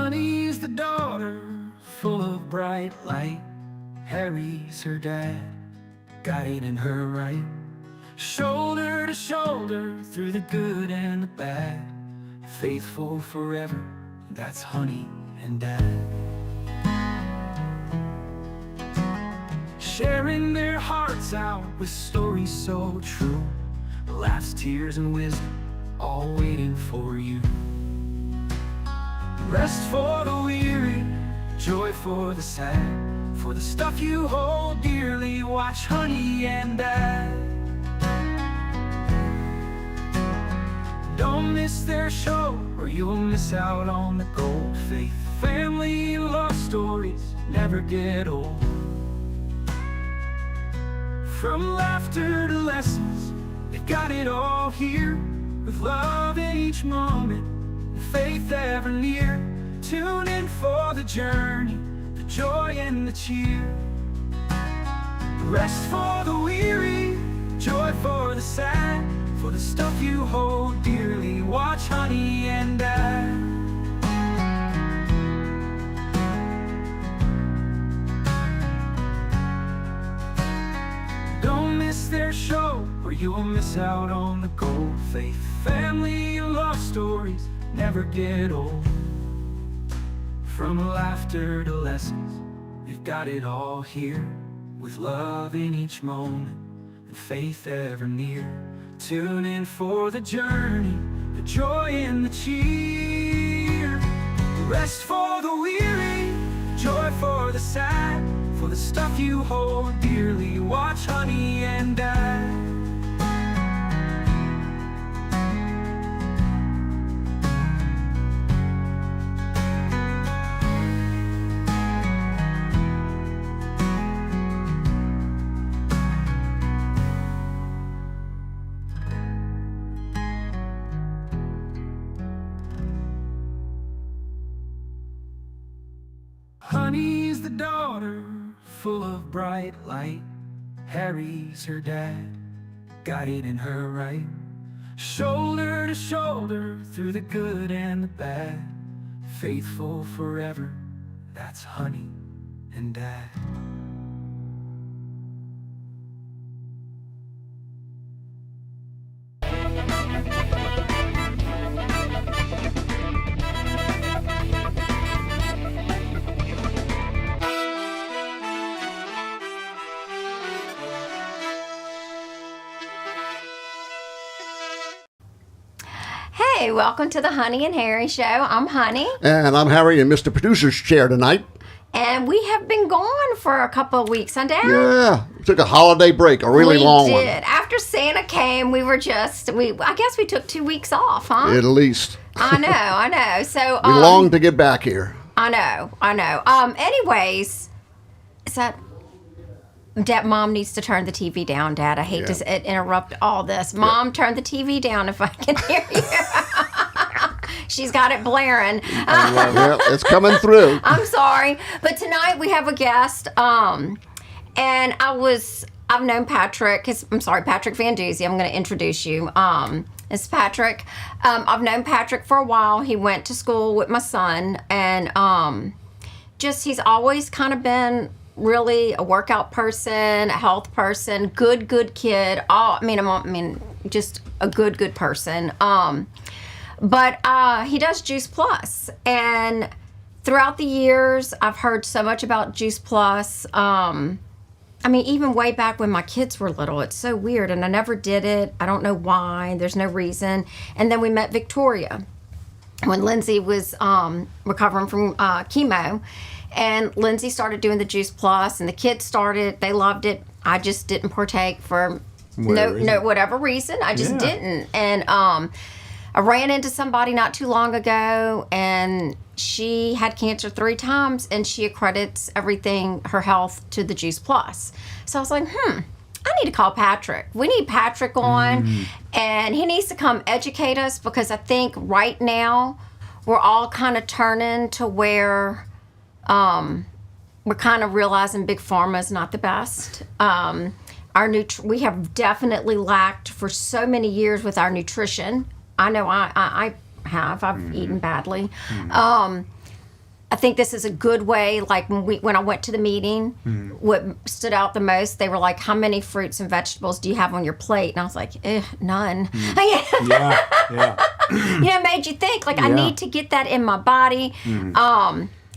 Honey's the daughter, full of bright light. Harry's her dad, guiding her right. Shoulder to shoulder through the good and the bad. Faithful forever, that's Honey and Dad. Sharing their hearts out with stories so true. Laughs, tears, and wisdom, all waiting for you. Rest for the weary, joy for the sad. For the stuff you hold dearly, watch Honey and Dad. Don't miss their show, or you'll miss out on the gold. Faith, family, love stories never get old. From laughter to lessons, they've got it all here. With love in each moment, and faith ever near. Tune in for the journey, the joy and the cheer. Rest for the weary, joy for the sad. For the stuff you hold dearly, watch Honey and Dad. Don't miss their show, or you'll miss out on the gold. Faith, family, love stories never get old. From laughter to lessons, they've got it all here. With love in each moment, and faith ever near. Tune in for the journey, the joy and the cheer. Rest for the weary, joy for the sad. For the stuff you hold dearly, watch Honey and Dad. Honey's the daughter, full of bright light. Harry's her dad, guiding her right. Shoulder to shoulder through the good and the bad. Faithful forever, that's Honey and Dad. Hey, welcome to the Honey and Harry Show. I'm Honey. And I'm Harry in Mr. Producer's chair tonight. And we have been gone for a couple of weeks, huh, Dad? Yeah, we took a holiday break, a really long one. We did. After Santa came, I guess we took 2 weeks off, huh? At least. I know. So we long to get back here. I know. Anyways, is that... Dad, Mom needs to turn the TV down, Dad. I hate to interrupt all this. Mom, turn the TV down if I can hear you. She's got it blaring. It's coming through. I'm sorry. But tonight we have a guest. And I've known Patrick. Patrick Van Duzee. I'm going to introduce you. It's Patrick. I've known Patrick for a while. He went to school with my son. And he's always kind of been really a workout person, a health person, good kid. Just a good person. But he does Juice Plus, and throughout the years, I've heard so much about Juice Plus. Even way back when my kids were little, it's so weird, and I never did it. I don't know why. There's no reason. And then we met Victoria when Lindsay was recovering from chemo. And Lindsay started doing the Juice Plus, and the kids started. They loved it. I just didn't partake for whatever reason. I just didn't. And I ran into somebody not too long ago, and she had cancer 3 times, and she accredits everything, her health, to the Juice Plus. So I was like, I need to call Patrick. We need Patrick on, and he needs to come educate us, because I think right now we're all kind of turning to where we're kind of realizing Big Pharma is not the best. We have definitely lacked for so many years with our nutrition. I know I have. I've eaten badly. I think this is a good way. Like when I went to the meeting, what stood out the most, they were like, "How many fruits and vegetables do you have on your plate?" And I was like, "None." Yeah. It made you think. Like I need to get that in my body.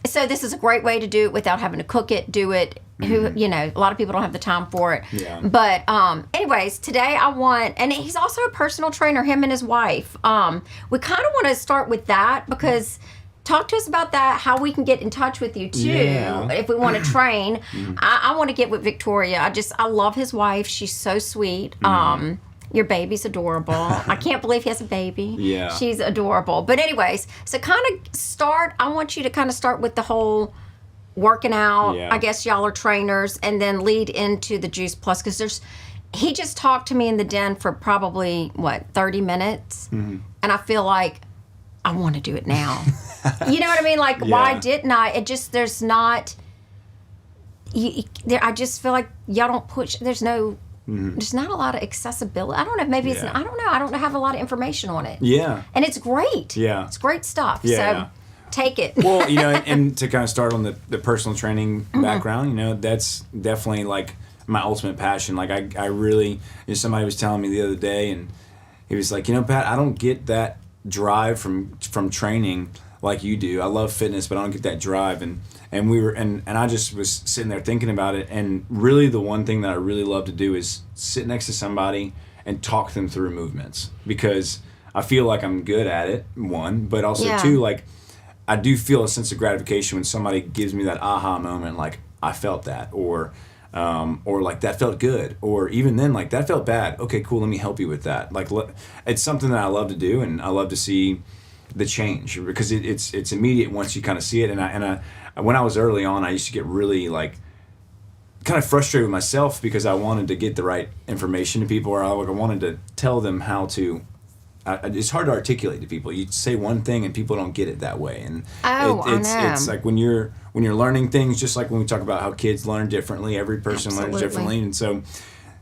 So this is a great way to do it without having to cook it. Do it. A lot of people don't have the time for it. Yeah. But anyways, today I want, and he's also a personal trainer. Him and his wife. We kind of want to start with that because. Talk to us about that, how we can get in touch with you, too, if we want to train. I want to get with Victoria. I love his wife. She's so sweet. Your baby's adorable. I can't believe he has a baby. Yeah. She's adorable. But anyways, so I want you to kind of start with the whole working out. Yeah. I guess y'all are trainers, and then lead into the Juice Plus, because he just talked to me in the den for probably, 30 minutes? And I feel like I want to do it now. You know what I mean? Like, why didn't I? There's not, I just feel like y'all don't push, there's not a lot of accessibility. I don't know, maybe it's, I don't know. I don't have a lot of information on it. Yeah. And it's great. Yeah. It's great stuff. Yeah. So take it. Well, and to kind of start on the personal training background, that's definitely like my ultimate passion. Like I really, somebody was telling me the other day, and he was like, Pat, I don't get that drive from training like you do. I love fitness, but I don't get that drive. And I just was sitting there thinking about it. And really the one thing that I really love to do is sit next to somebody and talk them through movements, because I feel like I'm good at it, one, but also two, like I do feel a sense of gratification when somebody gives me that aha moment, like I felt that, or like that felt good, or even then like that felt bad. Okay, cool. Let me help you with that. Like it's something that I love to do, and I love to see the change, because it's immediate once you kind of see it. And I when I was early on, I used to get really like kind of frustrated with myself because I wanted to get the right information to people, or I wanted to tell them how to. It's hard to articulate to people. You say one thing and people don't get it that way, and I know. It's like when you're learning things, just like when we talk about how kids learn differently, every person learns differently, and so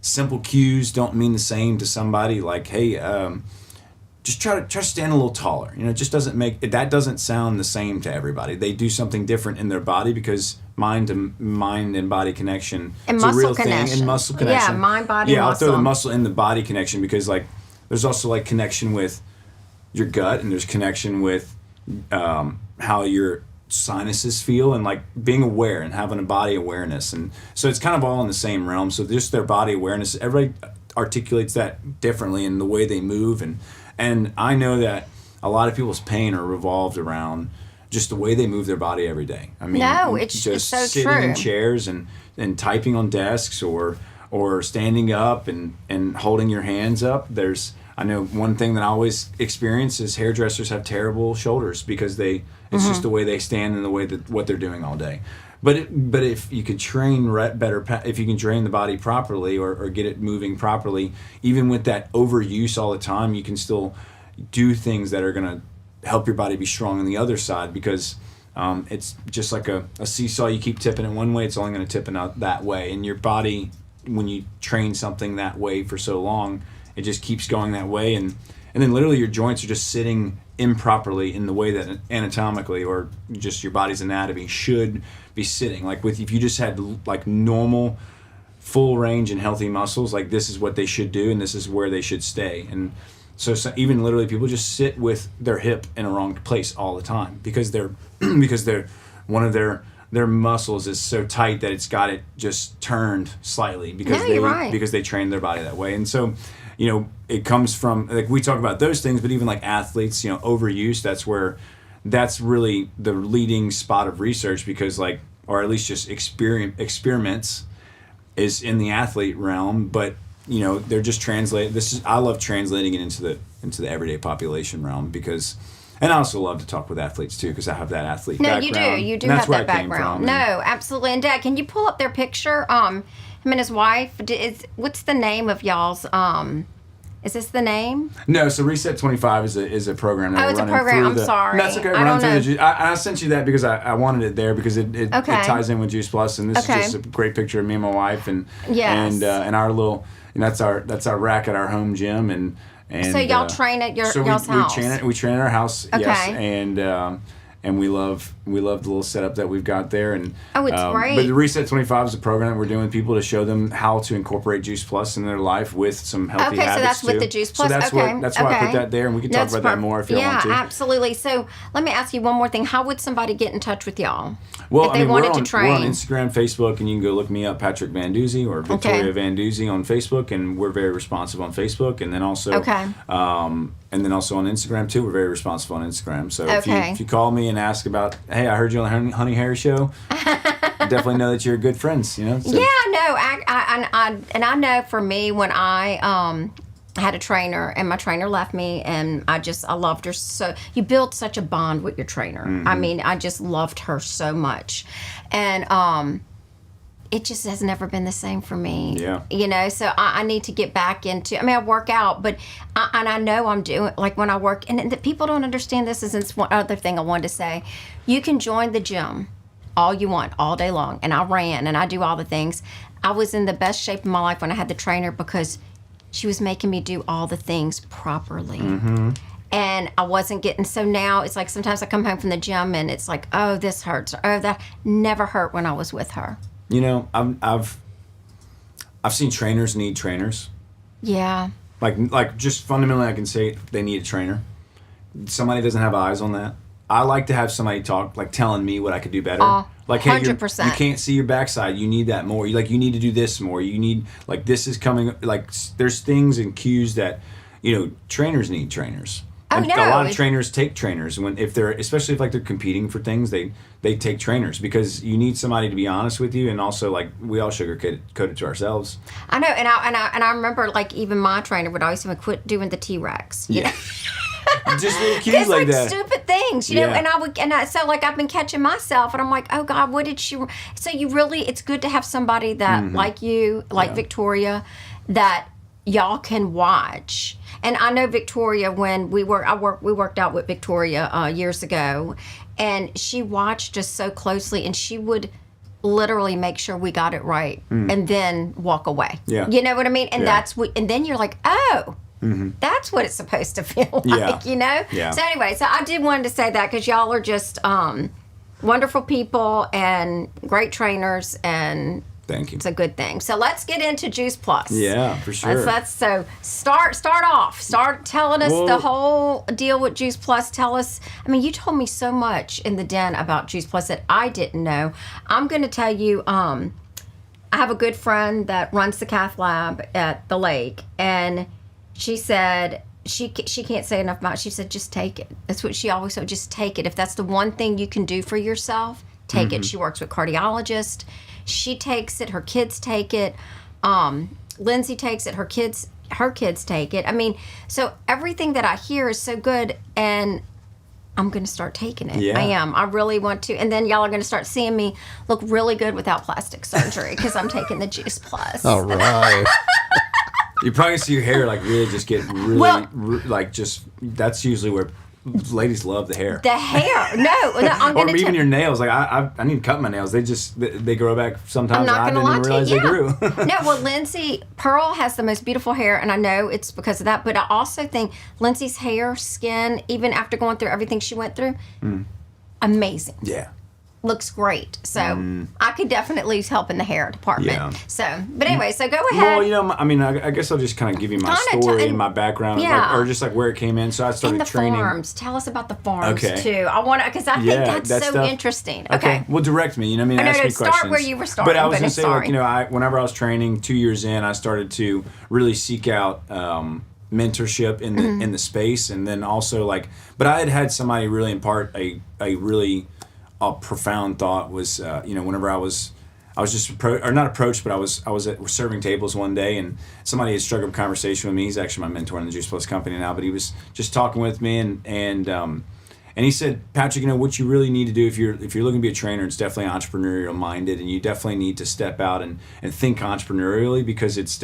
simple cues don't mean the same to somebody. Like, hey, just try to stand a little taller. It just doesn't sound the same to everybody. They do something different in their body, because mind and body connection is a real thing, and muscle connection. Yeah, mind, body, muscle. Yeah, I'll throw the muscle in the body connection, because like there's also like connection with your gut, and there's connection with how your sinuses feel, and like being aware and having a body awareness. And so it's kind of all in the same realm. So just their body awareness, everybody articulates that differently in the way they move. And I know that a lot of people's pain are revolved around just the way they move their body every day. I mean, it's just so sitting true. in chairs and typing on desks, or standing up and holding your hands up. I know one thing that I always experience is hairdressers have terrible shoulders, because it's just the way they stand and the way that what they're doing all day. But if you could train better, if you can train the body properly, or get it moving properly, even with that overuse all the time, you can still do things that are going to help your body be strong on the other side, because it's just like a seesaw. You keep tipping it one way, it's only going to tip it out that way. And your body, when you train something that way for so long, it just keeps going that way. And then literally your joints are just sitting improperly in the way that anatomically, or just your body's anatomy, should be sitting. Like if you just had like normal full range and healthy muscles, like this is what they should do, and this is where they should stay. And so even literally people just sit with their hip in a wrong place all the time, because they're one of their muscles is so tight that it's got it just turned slightly, because because they trained their body that way. And so it comes from, like, we talk about those things, but even like athletes, overuse, that's really the leading spot of research, because like, or at least just experiments is in the athlete realm. But they're just I love translating it into the everyday population realm, because, and I also love to talk with athletes too, because I have that athlete background. You do have that background. No, absolutely. And Dad, can you pull up their picture? Him and his wife. What's the name of y'all's? Is this the name? No, so Reset 25 is a program. That it's a program. I'm sorry. That's okay. I sent you that because I wanted it there, because it ties in with Juice Plus, and this is just a great picture of me and my wife, and our little, and that's our rack at our home gym, and so y'all train at y'all's house. We train at our house. Okay. Yes, and we love the little setup that we've got there. And Oh, it's great. But the Reset 25 is a program that we're doing with people to show them how to incorporate Juice Plus in their life with some healthy Okay, so habits that's too. with the Juice Plus. So that's Okay, that's why I put okay. that there, and we can talk That's about that more if you want to. Yeah, absolutely. So let me ask you one more thing. How would somebody get in touch with y'all? Well, if they wanted to we're on train? Instagram, Facebook, and you can go look me up, Patrick Van Duzee or Victoria Van Duzee on Facebook, and we're very responsive on Facebook, and then also and then also on Instagram too. We're very responsive on Instagram. So if you call me and ask about, hey, I heard you on the Honey Harry show, definitely know that you're good friends. You know. So. Yeah, no, I know for me when I had a trainer and my trainer left me and I loved her so. You build such a bond with your trainer. Mm-hmm. I mean, I just loved her so much, and it just has never been the same for me. Yeah. You know, so I need to get back into, I mean, I work out, but I know I'm doing, like when I work, and the people don't understand this, is one other thing I wanted to say. You can join the gym all you want, all day long. And I ran and I do all the things. I was in the best shape of my life when I had the trainer because she was making me do all the things properly. Mm-hmm. And I wasn't getting, so now it's like sometimes I come home from the gym and it's like, oh, this hurts. Or, oh, that never hurt when I was with her. You know, I've seen trainers need trainers. Yeah. Like just fundamentally, I can say they need a trainer. Somebody doesn't have eyes on that. I like to have somebody talk, like telling me what I could do better. Like, hey, 100%. you can't see your backside. You need that more. You need to do this more. You need, like, this is coming. Like, there's things and cues that, trainers need trainers. Oh, And no. a lot of trainers take trainers especially if like they're competing for things. They take trainers because you need somebody to be honest with you, and also like we all sugarcoat it to ourselves. I know, and I remember like even my trainer would always say, quit doing the T-Rex. You know? Just little cues It's like like that. stupid things, you know. Yeah. So like I've been catching myself, and I'm like, oh God, what did she? So it's good to have somebody that like you, like Victoria, that y'all can watch. And I know Victoria when we worked out with Victoria years ago, and she watched us so closely, and she would literally make sure we got it right, and then walk away. Yeah. You know what I mean? And and then you're like, oh. Mm-hmm. That's what it's supposed to feel like, you know? Yeah. So anyway, I did want to say that because y'all are just wonderful people and great trainers, and Thank you. it's a good thing. So let's get into Juice Plus. Yeah, for sure. So start off. Start telling us the whole deal with Juice Plus. Tell us, I mean, you told me so much in the den about Juice Plus that I didn't know. I'm going to tell you, I have a good friend that runs the cath lab at the lake, and she said she can't say enough about it. She said, just take it. That's what she always said, just take it. If that's the one thing you can do for yourself, take it. She works with cardiologists. She takes it. Her kids take it. Lindsay takes it. Her kids take it. I mean, so everything that I hear is so good, and I'm going to start taking it. Yeah. I am. I really want to. And then y'all are going to start seeing me look really good without plastic surgery because I'm taking the Juice Plus. All right. You probably see your hair like really just get really that's usually where ladies love the hair. The hair. No, I'm Or going to even your nails. Like I need to cut my nails. They grow back sometimes. I'm not I going to lie didn't to you. realize they grew. No, well, Lindsay, Pearl has the most beautiful hair, and I know it's because of that, but I also think Lindsay's hair, skin, even after going through everything she went through, amazing. Yeah. Looks great. So I could definitely use help in the hair department. Yeah. So, but anyway, so go ahead. Well, I mean, I guess I'll just kind of give you my Kinda story and my background, yeah. or just like where it came in. So I started In the training. farms. Tell us about the farms Okay. too. I want to, because I think that's that so stuff. interesting. Okay. Well, direct me. No, Ask me start questions. where you were starting, But I was but going I'm to say, sorry. whenever I was training 2 years in, I started to really seek out mentorship in the space, and then also but I had somebody really impart a really profound thought was whenever I was just not approached, but I was at serving tables one day, and somebody had struck up a conversation with me. He's actually my mentor in the Juice Plus company now, but he was just talking with me, and he said, Patrick, what you really need to do if you're looking to be a trainer, it's definitely entrepreneurial minded, and you definitely need to step out and think entrepreneurially, because it's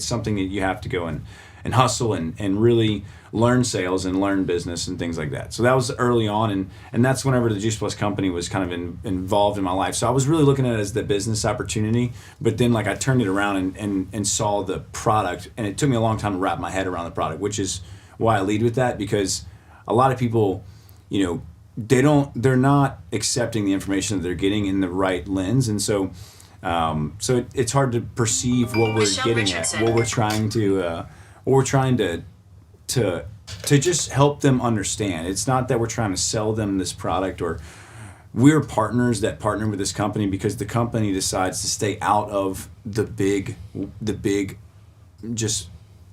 something that you have to go and hustle and really learn sales and learn business and things like that. So that was early on, and that's whenever the Juice Plus company was kind of involved in my life. So I was really looking at it as the business opportunity, but then I turned it around and saw the product, and it took me a long time to wrap my head around the product, which is why I lead with that, because a lot of people, they're not accepting the information that they're getting in the right lens, and so it's hard to perceive what we're getting at, what we're trying to just help them understand. It's not that we're trying to sell them this product, or we're partners that partner with this company because the company decides to stay out of the big just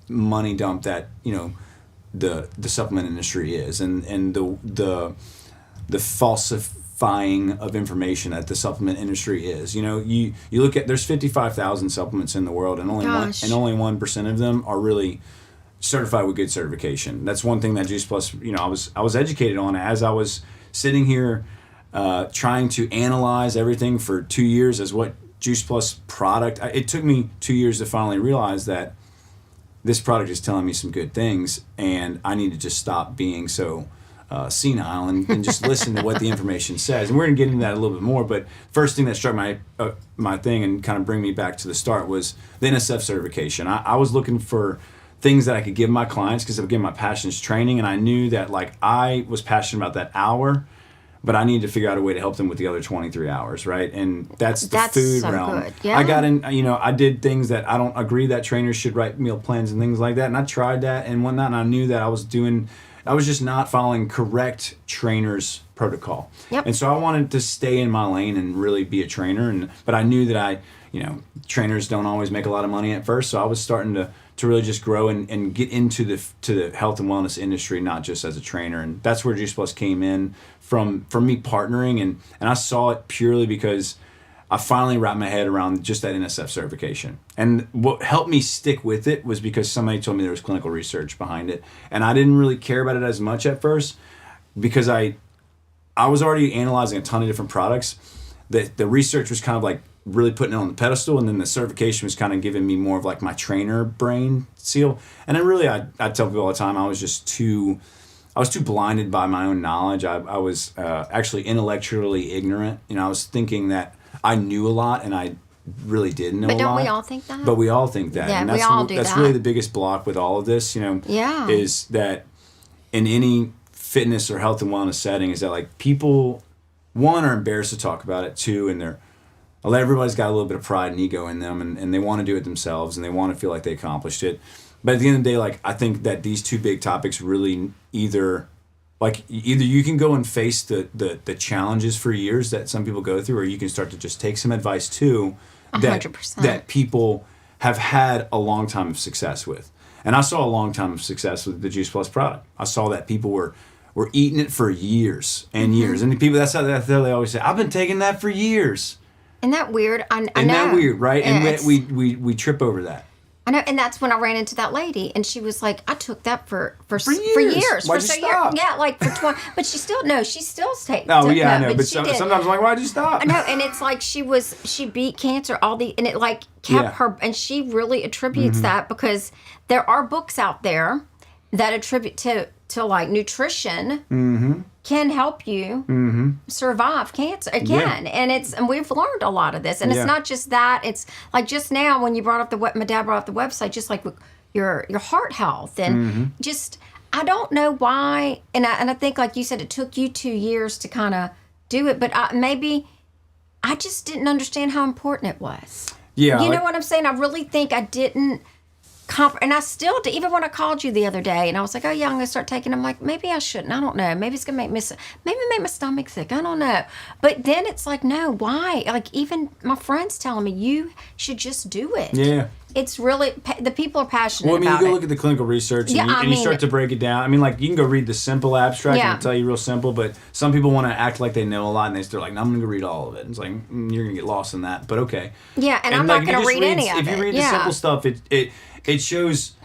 money dump that the supplement industry is, and the falsifying of information that the supplement industry is. You look at, there's 55,000 supplements in the world, and only 1% of them are really certified with good certification. That's one thing that Juice Plus, I was educated on as I was sitting here trying to analyze everything for 2 years as what Juice Plus product. It took me 2 years to finally realize that this product is telling me some good things, and I need to just stop being so senile and just listen to what the information says. And we're going to get into that a little bit more, but first thing that struck my thing and kind of bring me back to the start was the NSF certification. I was looking for things that I could give my clients, because again, my passion is training, and I knew that I was passionate about that hour, but I needed to figure out a way to help them with the other 23 hours, right? And that's the food so realm. good. Yeah. I got in, I did things that I don't agree that trainers should write meal plans and things like that, and I tried that and whatnot, and I knew that I was just not following correct trainers' protocol. Yep. And so I wanted to stay in my lane and really be a trainer, but I knew that trainers don't always make a lot of money at first, so I was starting to really just grow and get into the health and wellness industry, not just as a trainer. And that's where Juice Plus came in from me partnering, and I saw it purely because I finally wrapped my head around just that NSF certification. And what helped me stick with it was because somebody told me there was clinical research behind it, and I didn't really care about it as much at first because I was already analyzing a ton of different products. The research was kind of like really putting it on the pedestal, and then the certification was kind of giving me more of like my trainer brain seal. And then really I tell people all the time, I was too blinded by my own knowledge. I was actually intellectually ignorant. I was thinking that I knew a lot, and I really didn't know a lot. But don't we all think that? But we all think that. Yeah, and we all do that. That's really the biggest block with all of this, Yeah. is that in any fitness or health and wellness setting is that like people, one, are embarrassed to talk about it, two, and everybody's got a little bit of pride and ego in them, and they want to do it themselves, and they want to feel like they accomplished it. But at the end of the day, like, I think that these two big topics really either you can go and face the challenges for years that some people go through, or you can start to just take some advice too that 100%. that people have had a long time of success with. And I saw a long time of success with the Juice Plus product. I saw that people were eating it for years and years. And the people, that's how they always say, I've been taking that for years. Isn't that weird? I know. Isn't that weird, right? Yeah, And we trip over that. I know, and that's when I ran into that lady, and she was like, "I took that for Why'd years, you stop? Yeah, like for 20." But she still takes. Oh yeah, I know. But sometimes I'm like, why'd you stop? I know, and it's like she beat cancer, and it like kept her, and she really attributes that because there are books out there that attribute to like nutrition can help you survive cancer again. And we've learned a lot of this, and it's not just that. It's like just now when you brought up my dad brought up the website, just like with your heart health, and just I don't know why, and I think like you said, it took you 2 years to kind of do it, but maybe I just didn't understand how important it was. Yeah, you know what I'm saying? I really think I didn't. And I still do. Even when I called you the other day, and I was like, "Oh yeah, I'm gonna start taking." I'm like, maybe I shouldn't. I don't know. Maybe it's gonna make my stomach sick. I don't know. But then it's like, no, why? Like even my friends telling me you should just do it. Yeah. It's really the people are passionate. Well, I mean, about you go it. look at the clinical research, and, Yeah, you start to break it down. I mean, like you can go read the simple abstract and it'll tell you real simple, but some people want to act like they know a lot, and they're like, "No, I'm gonna go read all of it." And it's like you're gonna get lost in that, but okay. Yeah, and I'm not gonna read any of it. If you read the simple stuff, it shows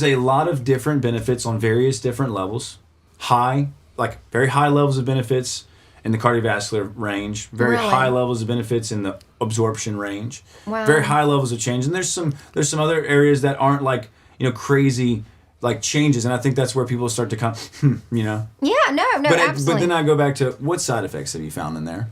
a lot of different benefits on various different levels. Very high levels of benefits in the cardiovascular range, very Really? high levels of benefits in the absorption range, Wow. very high levels of change. And there's some other areas that aren't like, crazy like changes. And I think that's where people start to come, Yeah, no, absolutely. But then I go back to what side effects have you found in there?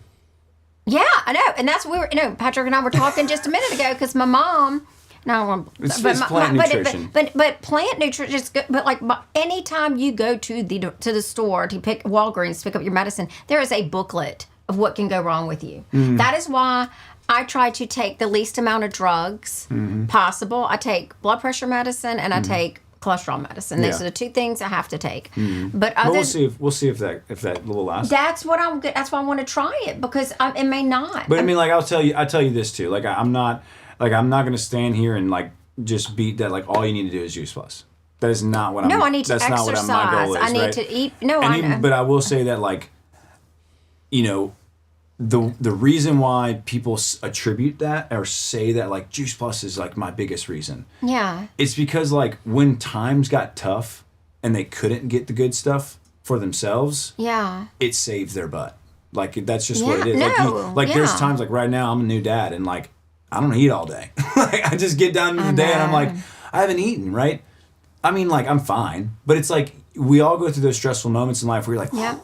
Yeah, I know, and that's Patrick and I were talking just a minute ago because my mom No, It's plant nutrition. But plant nutrition is good. But anytime you go to the store to pick Walgreens to pick up your medicine, there is a booklet of what can go wrong with you. Mm-hmm. That is why I try to take the least amount of drugs possible. I take blood pressure medicine and I take cholesterol medicine. Those are the two things I have to take. But we'll see if that will last. That's what I'm. That's why I want to try it because it may not. But I mean, like I tell you this too. Like I'm not going to stand here and like just beat that. Like all you need to do is Juice Plus. That is not what I'm. No, I need to that's exercise. Not what my goal is, I need right? to eat. No, and I know. But I will say that like, you know, the reason why people attribute that or say that like Juice Plus is like my biggest reason. Yeah. It's because like when times got tough and they couldn't get the good stuff for themselves. Yeah. It saved their butt. Like that's just what it is. No, There's times like right now I'm a new dad and like I don't eat all day. Like I just get down to the day and I'm like I haven't eaten, right? I mean like I'm fine, but it's like we all go through those stressful moments in life where you're like,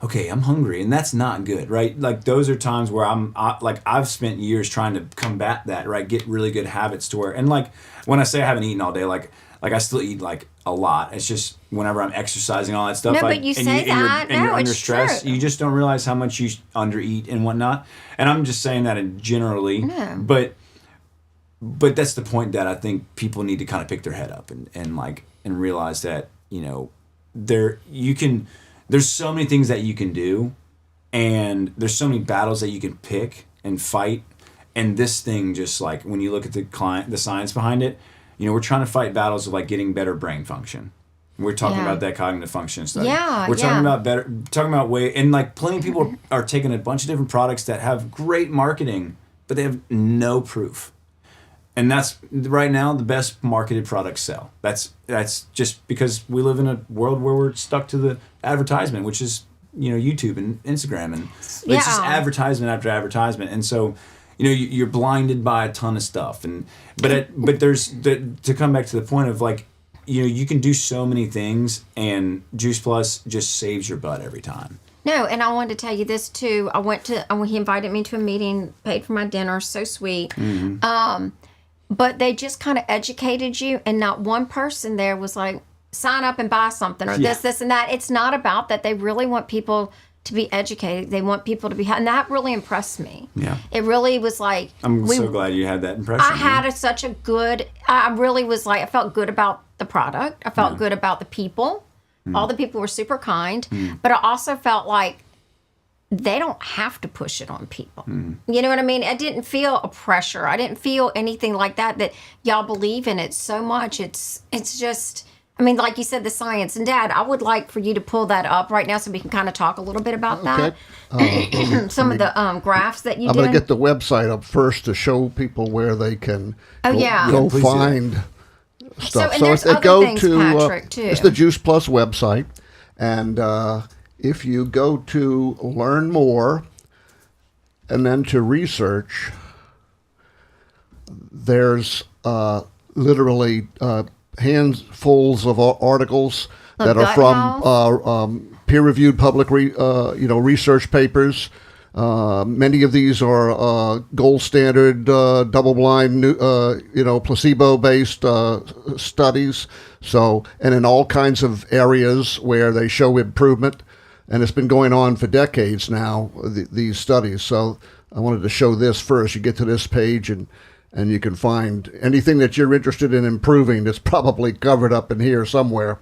okay, I'm hungry, and that's not good, right? Like those are times where I've spent years trying to combat that, right? Get really good habits to where, and like when I say I haven't eaten all day, like I still eat like a lot. It's just whenever I'm exercising, all that stuff. No, but you say that. And you're under it's stress. true. You just don't realize how much you undereat and whatnot. And I'm just saying that generally, but that's the point that I think people need to kind of pick their head up and realize that there's so many things that you can do, and there's so many battles that you can pick and fight. And this thing, just like when you look at the science behind it, we're trying to fight battles of like getting better brain function. We're talking about that cognitive function study. Yeah, we're talking about way, and like plenty of people are taking a bunch of different products that have great marketing, but they have no proof. And that's right now the best marketed products sell. That's just because we live in a world where we're stuck to the advertisement, which is YouTube and Instagram, and it's just advertisement after advertisement. And so you're blinded by a ton of stuff. But there's to come back to the point of like you can do so many things, and Juice Plus just saves your butt every time. No, and I wanted to tell you this too. He invited me to a meeting, paid for my dinner, so sweet. But they just kind of educated you, and not one person there was like, sign up and buy something or this, and that. It's not about that. They really want people to be educated. They want people to be, and that really impressed me. Yeah. It really was like. I'm so glad you had that impression. I had such a good, I really was like, I felt good about the product. I felt good about the people. All the people were super kind, but I also felt like they don't have to push it on people. You know what I mean? I didn't feel a pressure. I didn't feel anything like that y'all believe in it so much. It's just, I mean, like you said, the science. And Dad, I would like for you to pull that up right now so we can kind of talk a little bit about that. Some of the graphs that you did. I'm going to get the website up first to show people where they can go find stuff. So there's other things, Patrick, too. It's the Juice Plus website. And if you go to Learn More and then to Research, there's literally handfuls of articles that are from peer-reviewed public research papers. Many of these are gold standard, double-blind, placebo-based studies. So, and in all kinds of areas where they show improvement, and it's been going on for decades now. These studies. So, I wanted to show this first. You get to this page, and you can find anything that you're interested in improving that's probably covered up in here somewhere.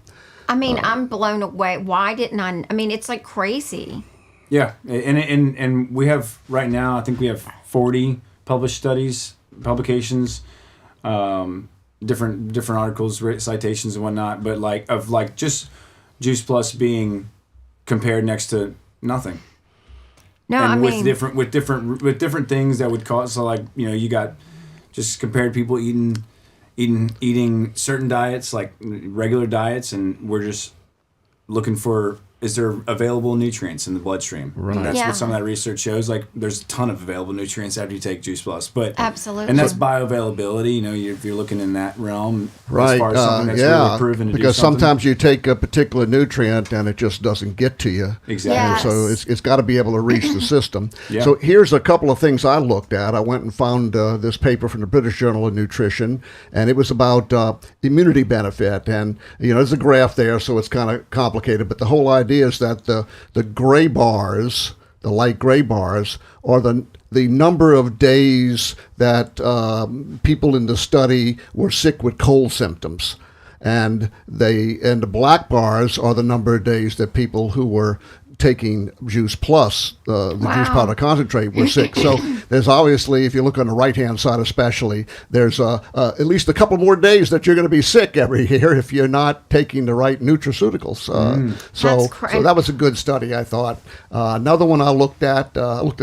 I mean, I'm blown away. Why didn't I? I mean, it's like crazy. Yeah, and we have right now, I think we have 40 published publications, different articles, citations and whatnot. But just Juice Plus being compared next to nothing. No, and I mean with different things that would cause. So you got just compared people eating certain diets, like regular diets, and we're just looking for is there available nutrients in the bloodstream? Right. And that's Yeah. what some of that research shows. Like, there's a ton of available nutrients after you take Juice Plus. But Absolutely. and that's bioavailability. You know, if you're looking in that realm, Right. as far as something that's yeah. really proven to because do something. sometimes you take a particular nutrient and it just doesn't get to you. Exactly. Yes. So it's got to be able to reach the system. Yeah. So here's a couple of things I looked at. I went and found this paper from the British Journal of Nutrition, and it was about immunity benefit. And, there's a graph there, so it's kind of complicated. But the whole idea is that the gray bars, the light gray bars, are the number of days that people in the study were sick with cold symptoms. And the black bars are the number of days that people who were taking Juice Plus, the juice powder concentrate, were sick. So there's obviously, if you look on the right-hand side especially, there's at least a couple more days that you're going to be sick every year if you're not taking the right nutraceuticals. So that was a good study, I thought. Another one I looked at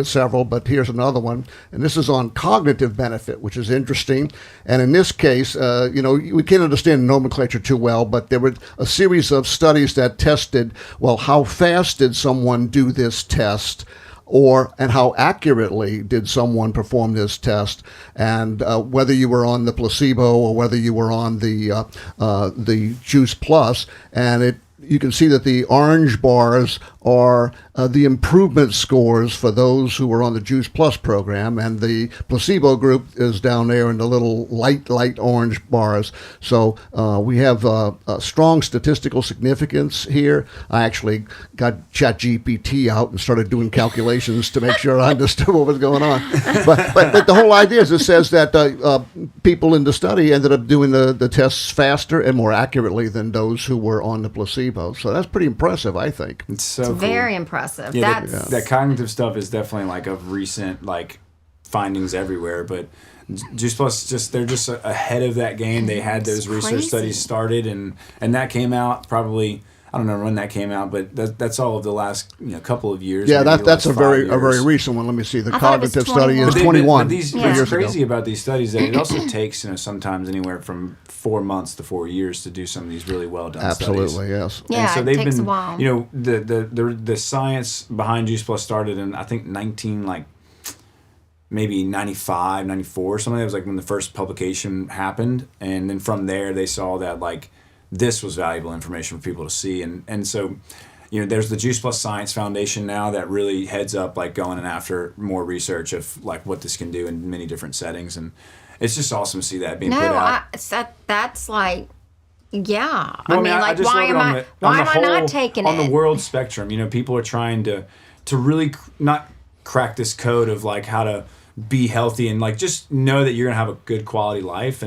several, but here's another one, and this is on cognitive benefit, which is interesting. And in this case, we can't understand the nomenclature too well, but there were a series of studies that tested, well, how fast did someone do this test, and how accurately did someone perform this test, and whether you were on the placebo or whether you were on the Juice Plus, and you can see that the orange bars are the improvement scores for those who were on the Juice Plus program, and the placebo group is down there in the little light orange bars. So we have a strong statistical significance here. I actually got ChatGPT out and started doing calculations to make sure I understood what was going on. But the whole idea is it says that people in the study ended up doing the tests faster and more accurately than those who were on the placebo. So that's pretty impressive, I think. It's so cool. Very impressive. Yeah, That's that cognitive stuff is definitely like of recent findings everywhere. But Juice Plus, they're just ahead of that game. They had those research studies started, and that came out probably. I don't know when that came out, but that's all of the last couple of years. Yeah, maybe that's a very years. recent one. Let me see. The I thought it was cognitive study is 21. 21. But these, years what's ago. crazy about these studies that it also takes sometimes anywhere from 4 months to 4 years to do some of these really well done Absolutely, studies. yes. Yeah, And so it they've takes been, a while. the science behind Juice Plus started in I think maybe 95, 94 or something. That was like when the first publication happened, and then from there they saw that this was valuable information for people to see, and so there's the Juice Plus Science Foundation now that really heads up going in after more research of what this can do in many different settings, and it's just awesome to see that being put out. That's like, yeah. Well, I mean, why am I not taking it? On the world spectrum, people are trying to really not crack this code of how to be healthy and just know that you're gonna have a good quality life,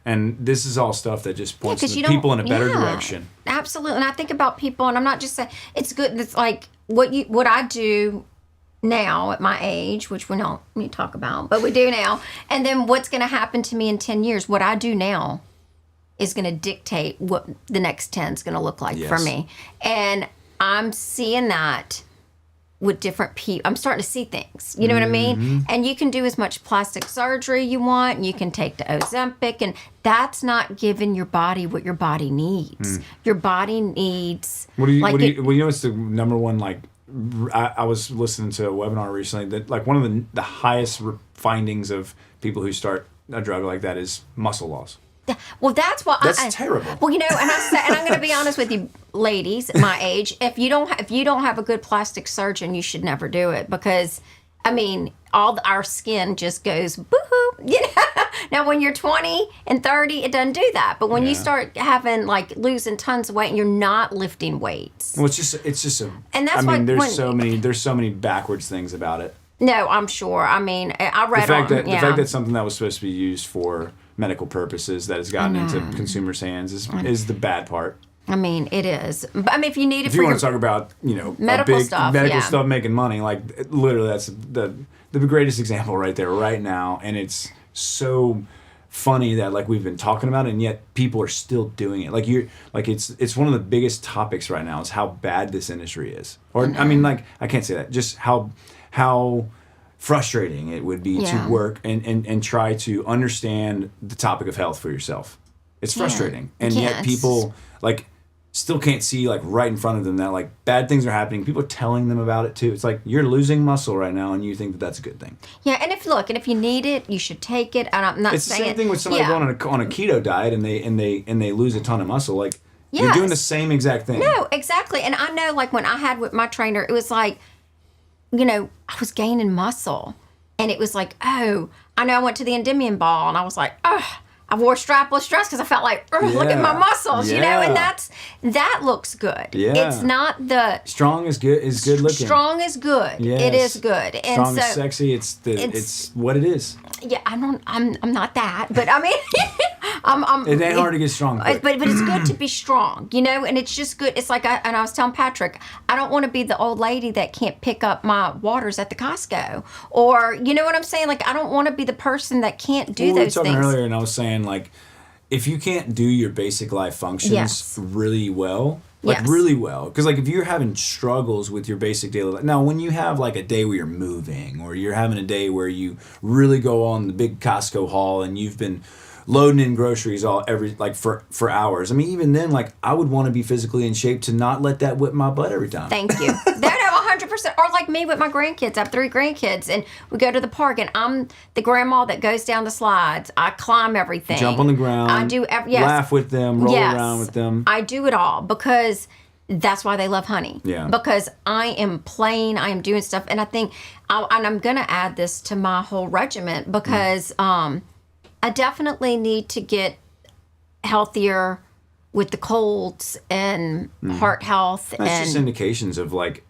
and this is all stuff that just points people in a better direction. Absolutely. And I think about people, and I'm not just saying it's good. It's like what I do now at my age, which we don't need to talk about, but we do now. And then what's going to happen to me in 10 years? What I do now is going to dictate what the next 10 is going to look like for me. And I'm seeing that with different people. I'm starting to see things. You know what I mean? And you can do as much plastic surgery you want. You can take the Ozempic, and that's not giving your body what your body needs. Your body needs. What do you know? It's the number one. I was listening to a webinar recently that one of the highest findings of people who start a drug like that is muscle loss. Well, that's what that's terrible. Well, and I'm going to be honest with you, ladies, my age. If you don't have a good plastic surgeon, you should never do it, because, I mean, our skin just goes boo-hoo. Now, when you're 20 and 30, it doesn't do that. But when you start having losing tons of weight and you're not lifting weights, well, it's just a. And that's there's so many backwards things about it. No, I'm sure. I mean, I read the fact that something that was supposed to be used for medical purposes that has gotten into consumers' hands is the bad part. I mean, it is. But I mean, if you need it, if you want to talk about medical stuff, stuff making money, literally that's the greatest example right there, right now, and it's so funny that we've been talking about it, and yet people are still doing it. It's one of the biggest topics right now is how bad this industry is, or I mean, I can't say that, just how frustrating it would be to work and try to understand the topic of health for yourself. It's frustrating. And yet people still can't see like right in front of them that like bad things are happening. People are telling them about it too. It's like you're losing muscle right now, and you think that that's a good thing. Yeah, and if you need it, you should take it. And I'm not It's saying the same thing with somebody going on a keto diet and they lose a ton of muscle. Like you're doing the same exact thing. No, exactly. And I know, like when I had with my trainer, it was like, I was gaining muscle, and it was like, oh, I know I went to the Endymion ball, and I was like, oh. I wore strapless dress because I felt like, look at my muscles, and that looks good. Yeah. It's not the strong is good looking. Strong is good. Yes. It is good. And strong is sexy. It's what it is. Yeah, I'm not that, but I mean, it ain't hard to get strong. But it's good to be strong, and it's just good. It's like and I was telling Patrick, I don't want to be the old lady that can't pick up my waters at the Costco, or you know what I'm saying? Like I don't want to be the person that can't do those things. We were talking earlier, and I was saying like, if you can't do your basic life functions really well. Really well. Because, like, if you're having struggles with your basic daily life... Now, when you have, like, a day where you're moving, or you're having a day where you really go on the big Costco haul and you've been loading in groceries for hours. I mean, even then, like, I would want to be physically in shape to not let that whip my butt every time. Thank you. 100%. Or like me with my grandkids. I have 3 grandkids, and we go to the park, and I'm the grandma that goes down the slides. I climb everything. Jump on the ground. I do laugh with them, roll around with them. I do it all because that's why they love Honey. Yeah. Because I am playing, I am doing stuff, and I think, and I'm going to add this to my whole regiment because I definitely need to get healthier with the colds and heart health. That's just indications of like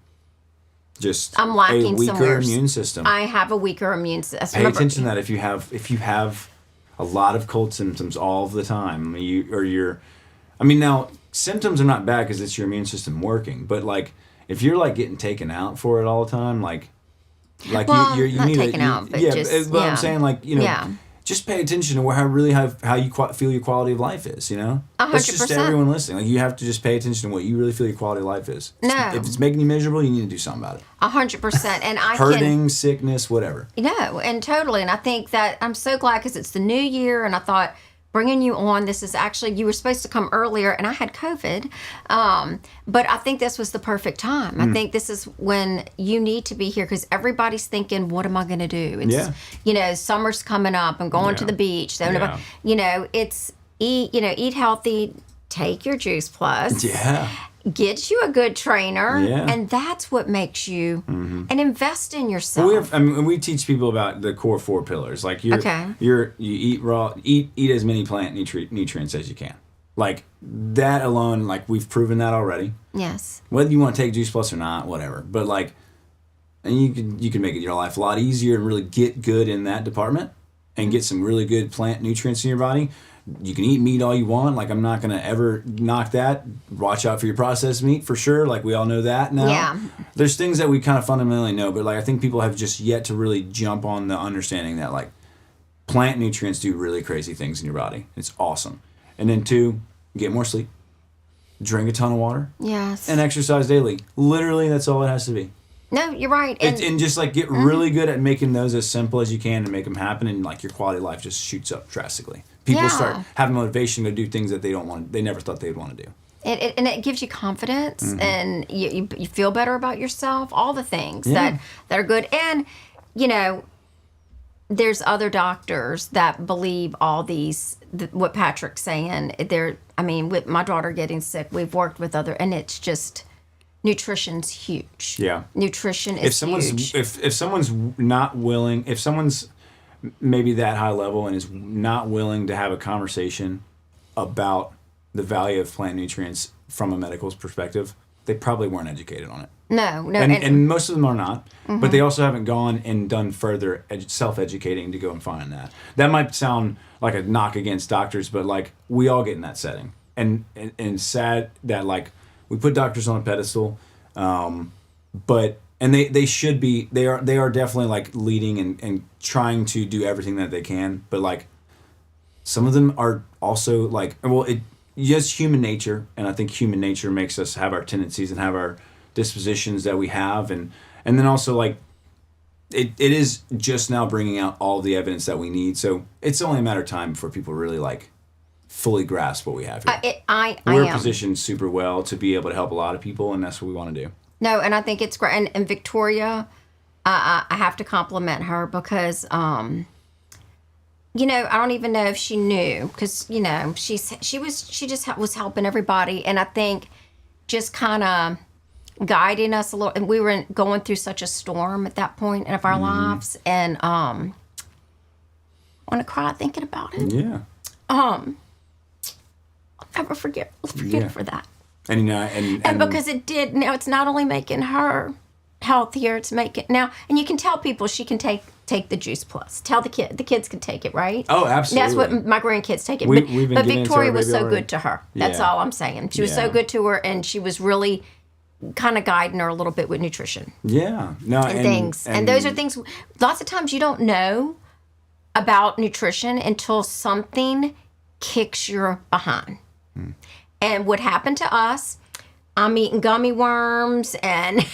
just I'm lacking a weaker somewhere. Immune system. I have a weaker immune system. Pay attention to that if you have a lot of cold symptoms all of the time. Now symptoms are not bad because it's your immune system working, but like if you're like getting taken out for it all the time, you not need taken out, but I'm saying like just pay attention to how you feel your quality of life is, 100%. That's just everyone listening. Like you have to just pay attention to what you really feel your quality of life is. No. If it's making you miserable, you need to do something about it. 100%. And hurting, sickness, whatever. And totally. And I think that I'm so glad because it's the new year, and I thought bringing you on, this is actually, you were supposed to come earlier, and I had COVID. But I think this was the perfect time. I think this is when you need to be here because everybody's thinking, what am I going to do? It's, summer's coming up. I'm going to the beach. It's eat healthy, take your Juice Plus. Yeah. Get you a good trainer, and that's what makes you and invest in yourself. We teach people about the core 4 pillars. Like you eat raw, eat as many plant nutrients as you can. Like that alone, like we've proven that already. Yes. Whether you want to take Juice Plus or not, whatever. But like, and you can make your life a lot easier and really get good in that department and get some really good plant nutrients in your body. You can eat meat all you want. Like, I'm not going to ever knock that. Watch out for your processed meat, for sure. Like, we all know that now. Yeah. There's things that we kind of fundamentally know, but, like, I think people have just yet to really jump on the understanding that, like, plant nutrients do really crazy things in your body. It's awesome. And then 2, get more sleep. Drink a ton of water. Yes. And exercise daily. Literally, that's all it has to be. No, you're right. And just, like, get really good at making those as simple as you can to make them happen, and, like, your quality of life just shoots up drastically. People start having motivation to do things that they never thought they'd want to do. And it gives you confidence, and you feel better about yourself, all the things that are good. And, there's other doctors that believe all these, what Patrick's saying. With my daughter getting sick, we've worked with and it's just, nutrition's huge. Yeah. Nutrition is huge. If someone's not willing, if someone's maybe that high level and is not willing to have a conversation about the value of plant nutrients from a medical perspective, they probably weren't educated on it. No. And most of them are not, but they also haven't gone and done further self-educating to go and find that. That might sound like a knock against doctors, but like we all get in that setting. And sad that like we put doctors on a pedestal, but they should be, they are definitely like leading and trying to do everything that they can, but like some of them are also like, just human nature, and I think human nature makes us have our tendencies and have our dispositions that we have, and then also like it is just now bringing out all the evidence that we need, so it's only a matter of time before people really like fully grasp what we have here. We're positioned super well to be able to help a lot of people, and that's what we want to do. No, and I think it's great. And Victoria, I have to compliment her because, I don't even know if she knew because, she just was helping everybody. And I think just kind of guiding us a little. And we were going through such a storm at that point of our lives. And I want to cry thinking about it. Yeah. I'll never forget her for that. And because it did. Now it's not only making her healthier, it's making now, and you can tell people she can take the Juice Plus. Tell the kids can take it, right? Oh, absolutely. That's what my grandkids take it. We've been but giving it to Victoria our was baby so already. good to her. That's Yeah. all I'm saying. She was so Yeah. good to her, and she was really kind of guiding her a little bit with nutrition Yeah. No. and things. And those are things. Lots of times you don't know about nutrition until something kicks your behind. And what happened to us, I'm eating gummy worms and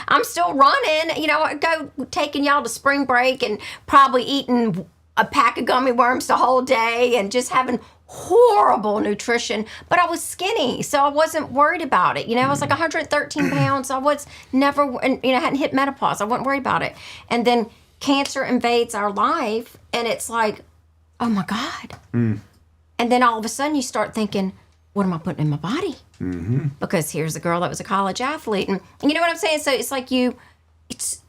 I'm still running. I go taking y'all to spring break and probably eating a pack of gummy worms the whole day and just having horrible nutrition. But I was skinny, so I wasn't worried about it. I was like 113 pounds. I was never, hadn't hit menopause. I wasn't worried about it. And then cancer invades our life and it's like, oh my God. And then all of a sudden you start thinking, what am I putting in my body? Mm-hmm. Because here's a girl that was a college athlete. And you know what I'm saying? So it's like it's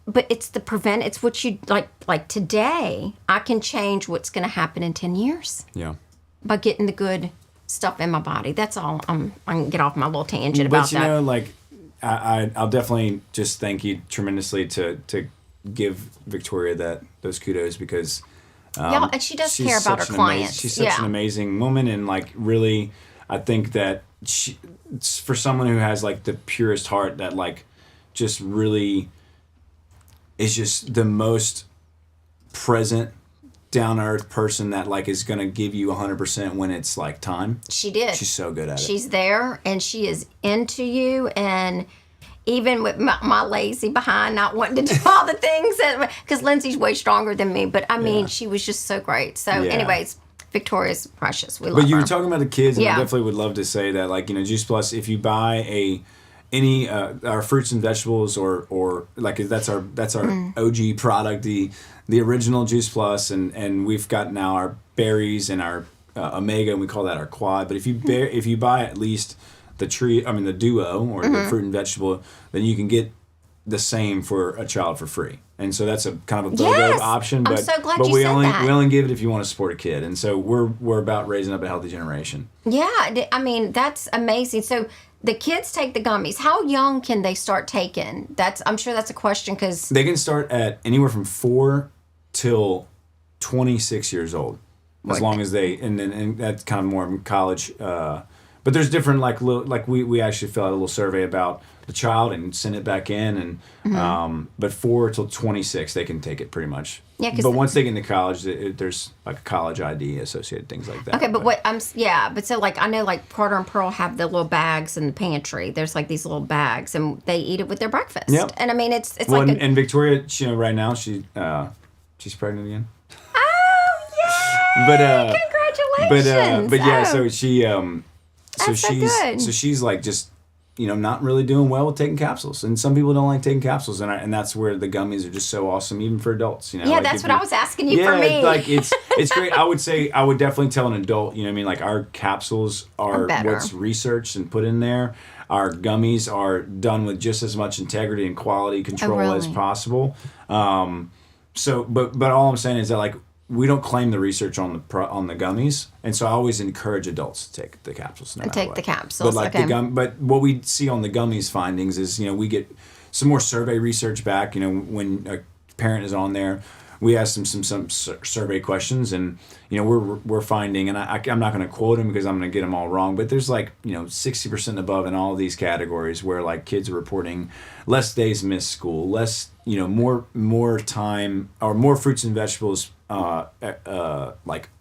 what you like today, I can change what's going to happen in 10 years. Yeah. By getting the good stuff in my body. That's all. I can get off my little tangent about that. But I'll definitely just thank you tremendously to give Victoria those kudos because Yeah, and she does care about her clients. She's such an amazing woman, and really, I think that for someone who has the purest heart, that just really is just the most present, down to earth person that is going to give you 100% when it's time. She did. She's so good at it. She's there and she is into you, and even with my lazy behind not wanting to do all the things because Lindsay's way stronger than me, but I mean she was just so great. So anyways, Victoria's precious. We love her. But you were talking about the kids, and I Yeah. definitely would love to say that Juice Plus, if you buy any our fruits and vegetables or that's our OG product, the original Juice Plus, and we've got now our berries and our omega, and we call that our quad. But if you buy at least the duo or the fruit and vegetable, then you can get the same for a child for free. And so that's a kind of a BOGO option. But, I'm so glad but you we said only that. we only give it if you want to support a kid. And so we're about raising up a healthy generation. Yeah, I mean that's amazing. So the kids take the gummies. How young can they start taking? I'm sure that's a question because They can start at anywhere from 4 till 26 years old, as long as and that's kind of more in college. But there's different we actually fill out a little survey about the child and send it back in, and but 4 till 26 they can take it pretty much. Yeah, but once they get into college, there's a college ID associated, things like that. okay, but so I know Carter and Pearl have the little bags in the pantry. There's these little bags, and they eat it with their breakfast. Yep. And I mean it's and Victoria, right now she's pregnant again. Oh yay! But Congratulations! but yeah, Oh. so she That's so good. she's just not really doing well with taking capsules, and some people don't like taking capsules, and that's where the gummies are just so awesome, even for adults. Yeah, that's what I was asking you for me. It's great. I would definitely tell an adult. Our capsules are better. what's researched and put in there. Our gummies are done with just as much integrity and quality control as really? possible. But all I'm saying is that we don't claim the research on the gummies, and so I always encourage adults to take the capsules. No matter take what. the capsules, But okay. but what we see on the gummies findings is we get some more survey research back. When a parent is on there, we ask them some survey questions, and we're finding, and I'm not going to quote them because I'm going to get them all wrong, but there's 60% above in all of these categories where kids are reporting less days missed school, less more time or more fruits and vegetables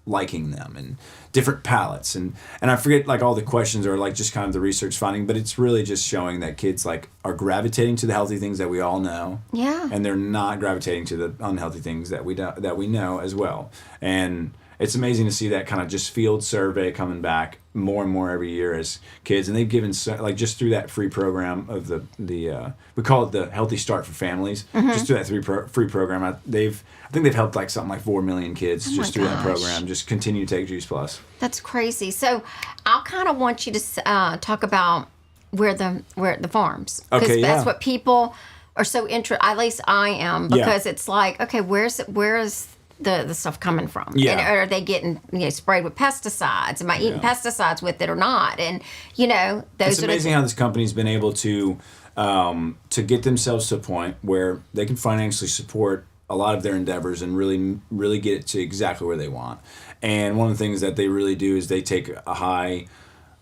liking them, and different palates, and I forget all the questions are just kind of the research finding, but it's really just showing that kids are gravitating to the healthy things that we all know, Yeah. and they're not gravitating to the unhealthy things that we know as well, and it's amazing to see that kind of just field survey coming back more and more every year as kids. And they've given like just through that free program of the we call it the Healthy Start for Families. Just through that free program, I think they've helped like something like 4 million kids just through that program. Just continue to take Juice Plus. That's crazy. So I'll kind of want you to talk about where the farms, because that's what people are so interested. At least I am, because it's like, okay, where is the stuff coming from? Yeah. And are they getting sprayed with pesticides? Am I eating pesticides with it or not? And those it's are amazing how this company's been able to get themselves to a point where they can financially support a lot of their endeavors and really get it to exactly where they want. And one of the things that they really do is they take a high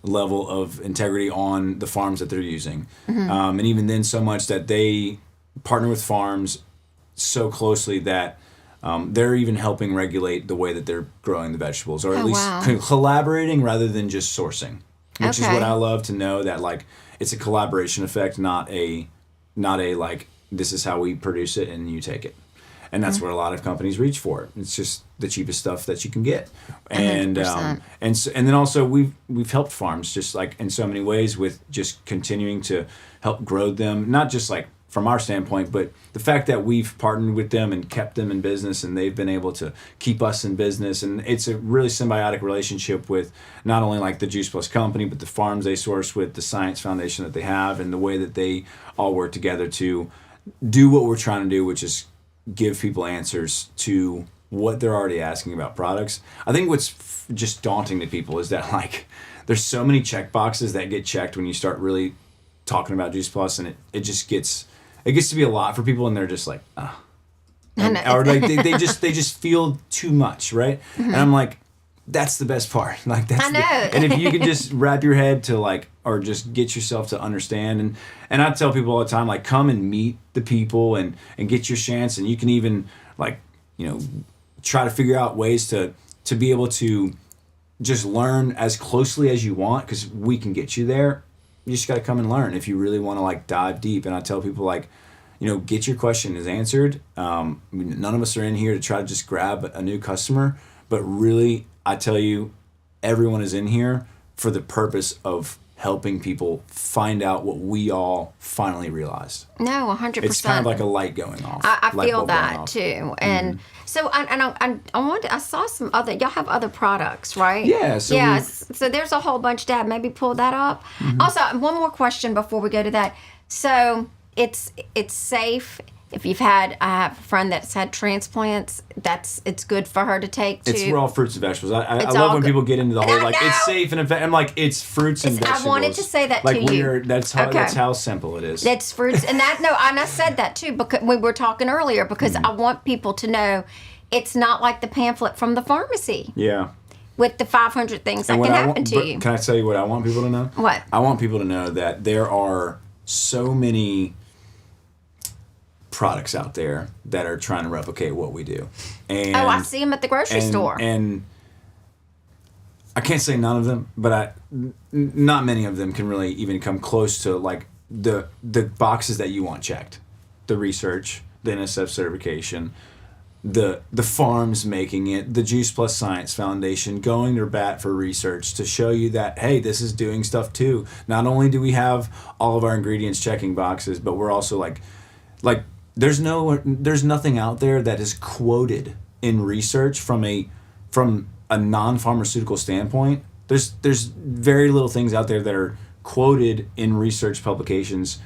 level of integrity on the farms that they're using. And even then, so much that they partner with farms so closely that they're even helping regulate the way that they're growing the vegetables, or at least collaborating rather than just sourcing, which is what I love to know, that like it's a collaboration effect, not a like, this is how we produce it and you take it. And that's what a lot of companies reach for. It's just the cheapest stuff that you can get. And and then also we've helped farms just like in so many ways with just continuing to help grow them, not just like from our standpoint, but the fact that we've partnered with them and kept them in business, and they've been able to keep us in business. And it's a really symbiotic relationship with not only like the Juice Plus company, but the farms they source with, the science foundation that they have, and the way that they all work together to do what we're trying to do, which is give people answers to what they're already asking about products. I think what's just daunting to people is that like there's so many check boxes that get checked when you start really talking about Juice Plus, and it gets to be a lot for people, and they're just like, or like they just feel too much, right? And I'm like, that's the best part. Like that's and if you can just wrap your head to like, or just get yourself to understand, and I tell people all the time, like, come and meet the people and get your chance, and you can even like, try to figure out ways to be able to just learn as closely as you want, because we can get you there. You just got to come and learn if you really want to like dive deep. And I tell people like, get your question is answered. None of us are in here to try to just grab a new customer, but really, I tell you, everyone is in here for the purpose of helping people find out what we all finally realized. No, 100%. It's kind of like a light going off. I feel that too. And so I saw some other, y'all have other products, right? Yeah. So there's a whole bunch to have. Maybe pull that up. Also, one more question before we go to that. So it's safe. If I have a friend that's had transplants, it's good for her to take too. It's raw fruits and vegetables. I love when people get into the whole like it's safe and I'm like, it's fruits and vegetables. I wanted to say that like to you. That's how simple it is. It's fruits and I said that too because we were talking earlier, because I want people to know it's not like the pamphlet from the pharmacy. Yeah. With the 500 things that can happen to you. Can I tell you what I want people to know? What? I want people to know that there are so many products out there that are trying to replicate what we do. And I see them at the grocery store. And I can't say none of them, but not many of them can really even come close to like the boxes that you want checked. The research, the NSF certification, the farms making it, the Juice Plus Science Foundation going to bat for research to show you that, hey, this is doing stuff too. Not only do we have all of our ingredients checking boxes, but we're also like there's nothing out there that is quoted in research from a non-pharmaceutical standpoint. There's very little things out there that are quoted in research publications,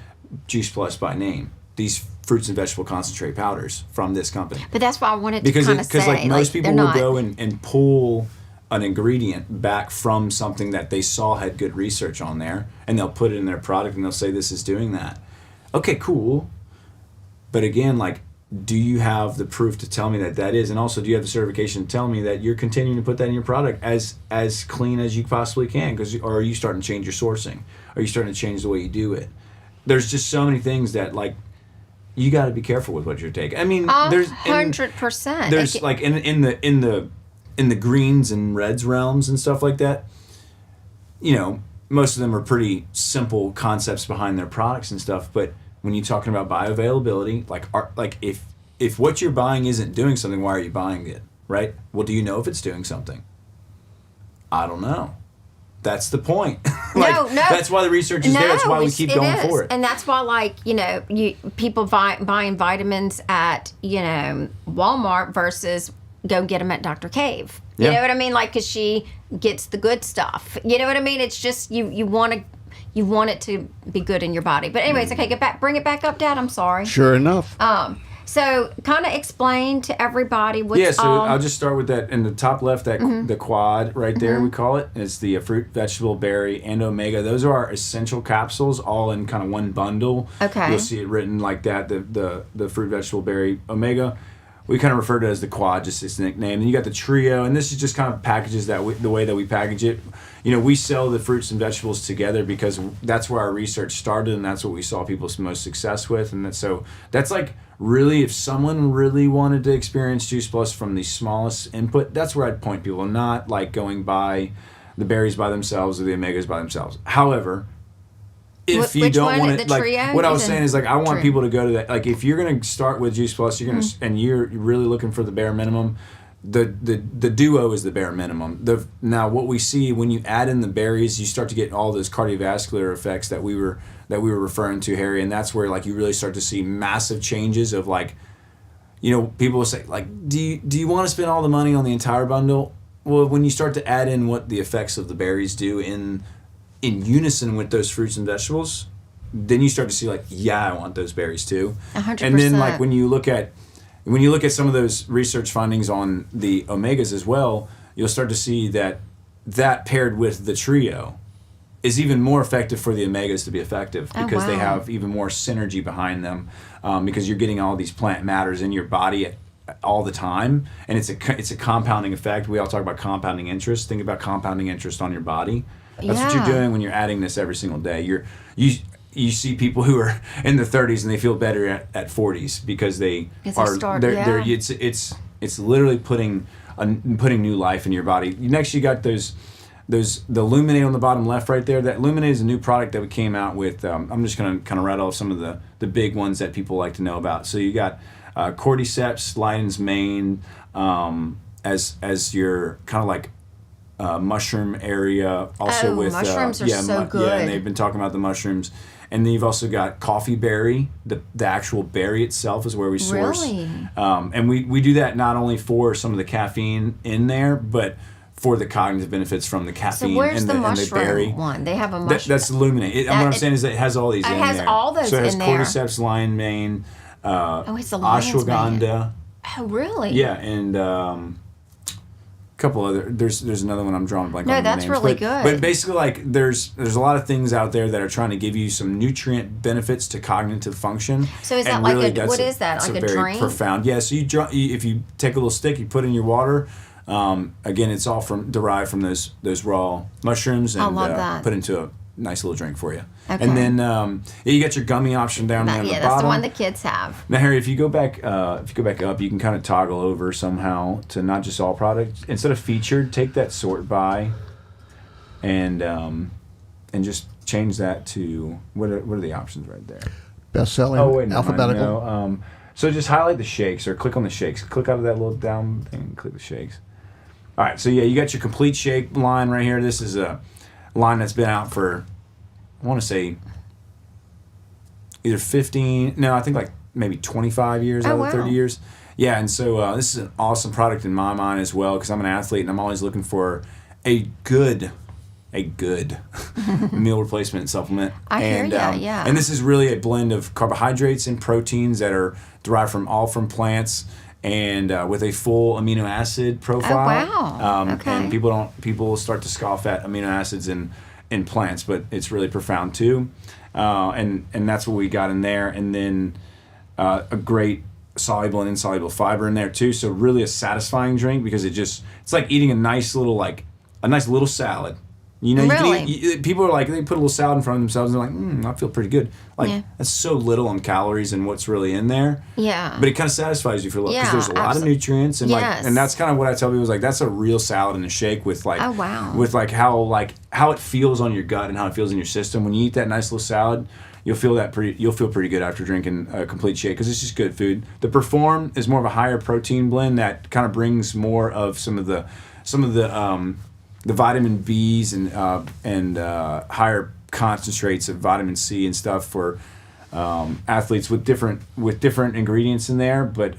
Juice Plus by name. These fruits and vegetable concentrate powders from this company. But that's why I wanted to kind of say. Because like most people will go and pull an ingredient back from something that they saw had good research on there, and they'll put it in their product and they'll say this is doing that. Okay, cool. But again, like, do you have the proof to tell me that is? And also, do you have the certification to tell me that you're continuing to put that in your product as clean as you possibly can? Or are you starting to change your sourcing? Are you starting to change the way you do it? There's just so many things that, like, you got to be careful with what you're taking. I mean, there's 100%. There's like in the greens and reds realms and stuff like that. Most of them are pretty simple concepts behind their products and stuff, but when you're talking about bioavailability, like if what you're buying isn't doing something, why are you buying it? right? Well, do you know if it's doing something? I don't know. That's the point. No. That's why the research is there. That's why we keep going for it. And that's why, like, people buying vitamins at, Walmart versus go get them at Dr. Cave. You know what I mean? Like, because she gets the good stuff. You know what I mean? It's just you want it to be good in your body. But anyways, okay, bring it back up, Dad. I'm sorry. Sure enough. So kind of explain to everybody what's Yeah, so I'll just start with that in the top left, that the quad right there, we call it. It's the fruit, vegetable, berry, and omega. Those are our essential capsules, all in kind of one bundle. Okay. You'll see it written like that, the fruit, vegetable, berry, omega. We kind of refer to it as the quad, just its nickname. And you got the trio, and this is just kind of packages the way that we package it. We sell the fruits and vegetables together because that's where our research started, and that's what we saw people's most success with. And that's like, really, if someone really wanted to experience Juice Plus from the smallest input, that's where I'd point people, not like going by the berries by themselves or the omegas by themselves. However, if you don't want it, like what I was saying is, like, I want people to go to that. Like, if you're going to start with Juice Plus, you're going to, and you're really looking for the bare minimum, the duo is the bare minimum. Now what we see when you add in the berries, you start to get all those cardiovascular effects that we were referring to, Harry, and that's where, like, you really start to see massive changes of, like, people will say, like, do you want to spend all the money on the entire bundle? Well, when you start to add in what the effects of the berries do in unison with those fruits and vegetables, then you start to see, like, I want those berries too. 100%. And then, like, when you look at some of those research findings on the omegas as well, you'll start to see that paired with the trio is even more effective for the omegas to be effective because they have even more synergy behind them, because you're getting all these plant matters in your body all the time, and it's a compounding effect. We all talk about compounding interest. Think about compounding interest on your body. That's what you're doing when you're adding this every single day. You see people who are in their 30s and they feel better at 40s because it's literally putting new life in your body. Next, you got the Luminate on the bottom left right there. That Luminate is a new product that we came out with. I'm just going to kind of rattle off some of the big ones that people like to know about. So you got cordyceps, lion's mane, as your kind of like mushroom area. Also with mushrooms are so good. Yeah, and they've been talking about the mushrooms. And then you've also got coffee berry. The actual berry itself is where we source. Really? And we do that not only for some of the caffeine in there, but for the cognitive benefits from the caffeine. So where's and the mushroom berry one? They have a mushroom. That's Luminate. What I'm saying is that it has all these in there. It has all those in there. So it has cordyceps, lion mane, it's the lion's ashwagandha. mane. Oh, really? Yeah, and a couple other. There's another one I'm drawing a blank on. No, that's names. really good. But basically, like, there's a lot of things out there that are trying to give you some nutrient benefits to cognitive function. So is that and like really, what is that? Like a very drink? Profound. Yeah. So if you take a little stick, you put it in your water. Again, it's all derived from those raw mushrooms, and I love that. Put into a nice little drink for you. Okay. And then you got your gummy option down there on the bottom. Yeah, that's the one the kids have. Now, Harry, if you go back up, you can kind of toggle over somehow to not just all products. Instead of featured, take that sort by, and just change that to what are the options right there? Best selling. Oh wait, alphabetical. No. So just highlight the shakes or click on the shakes. Click out of that little down thing and click the shakes. All right, so yeah, you got your complete shake line right here. This is a line that's been out for, I want to say, either 15, no, I think like maybe 25 years out of 30 years. Yeah, and so this is an awesome product in my mind as well, because I'm an athlete and I'm always looking for a good meal replacement supplement. I hear you, yeah. And this is really a blend of carbohydrates and proteins that are derived from plants, and with a full amino acid profile. Oh, wow. Okay. And people start to scoff at amino acids in plants, but it's really profound too. And that's what we got in there. And then a great soluble and insoluble fiber in there too. So really a satisfying drink, because it's like eating a nice little salad You know, you Really? can eat, people are like, they put a little salad in front of themselves and they're like, I feel pretty good. Like, Yeah. that's so little on calories and what's really in there. Yeah. But it kind of satisfies you for a little, because Yeah, there's a lot of nutrients, and Yes. and that's kind of what I tell people is like, that's a real salad in a shake with Oh, wow. with how it feels on your gut and how it feels in your system. When you eat that nice little salad, you'll feel pretty good after drinking a complete shake, because it's just good food. The Perform is more of a higher protein blend that kind of brings more of some of the vitamin B's and higher concentrates of vitamin C and stuff for athletes with different ingredients in there, but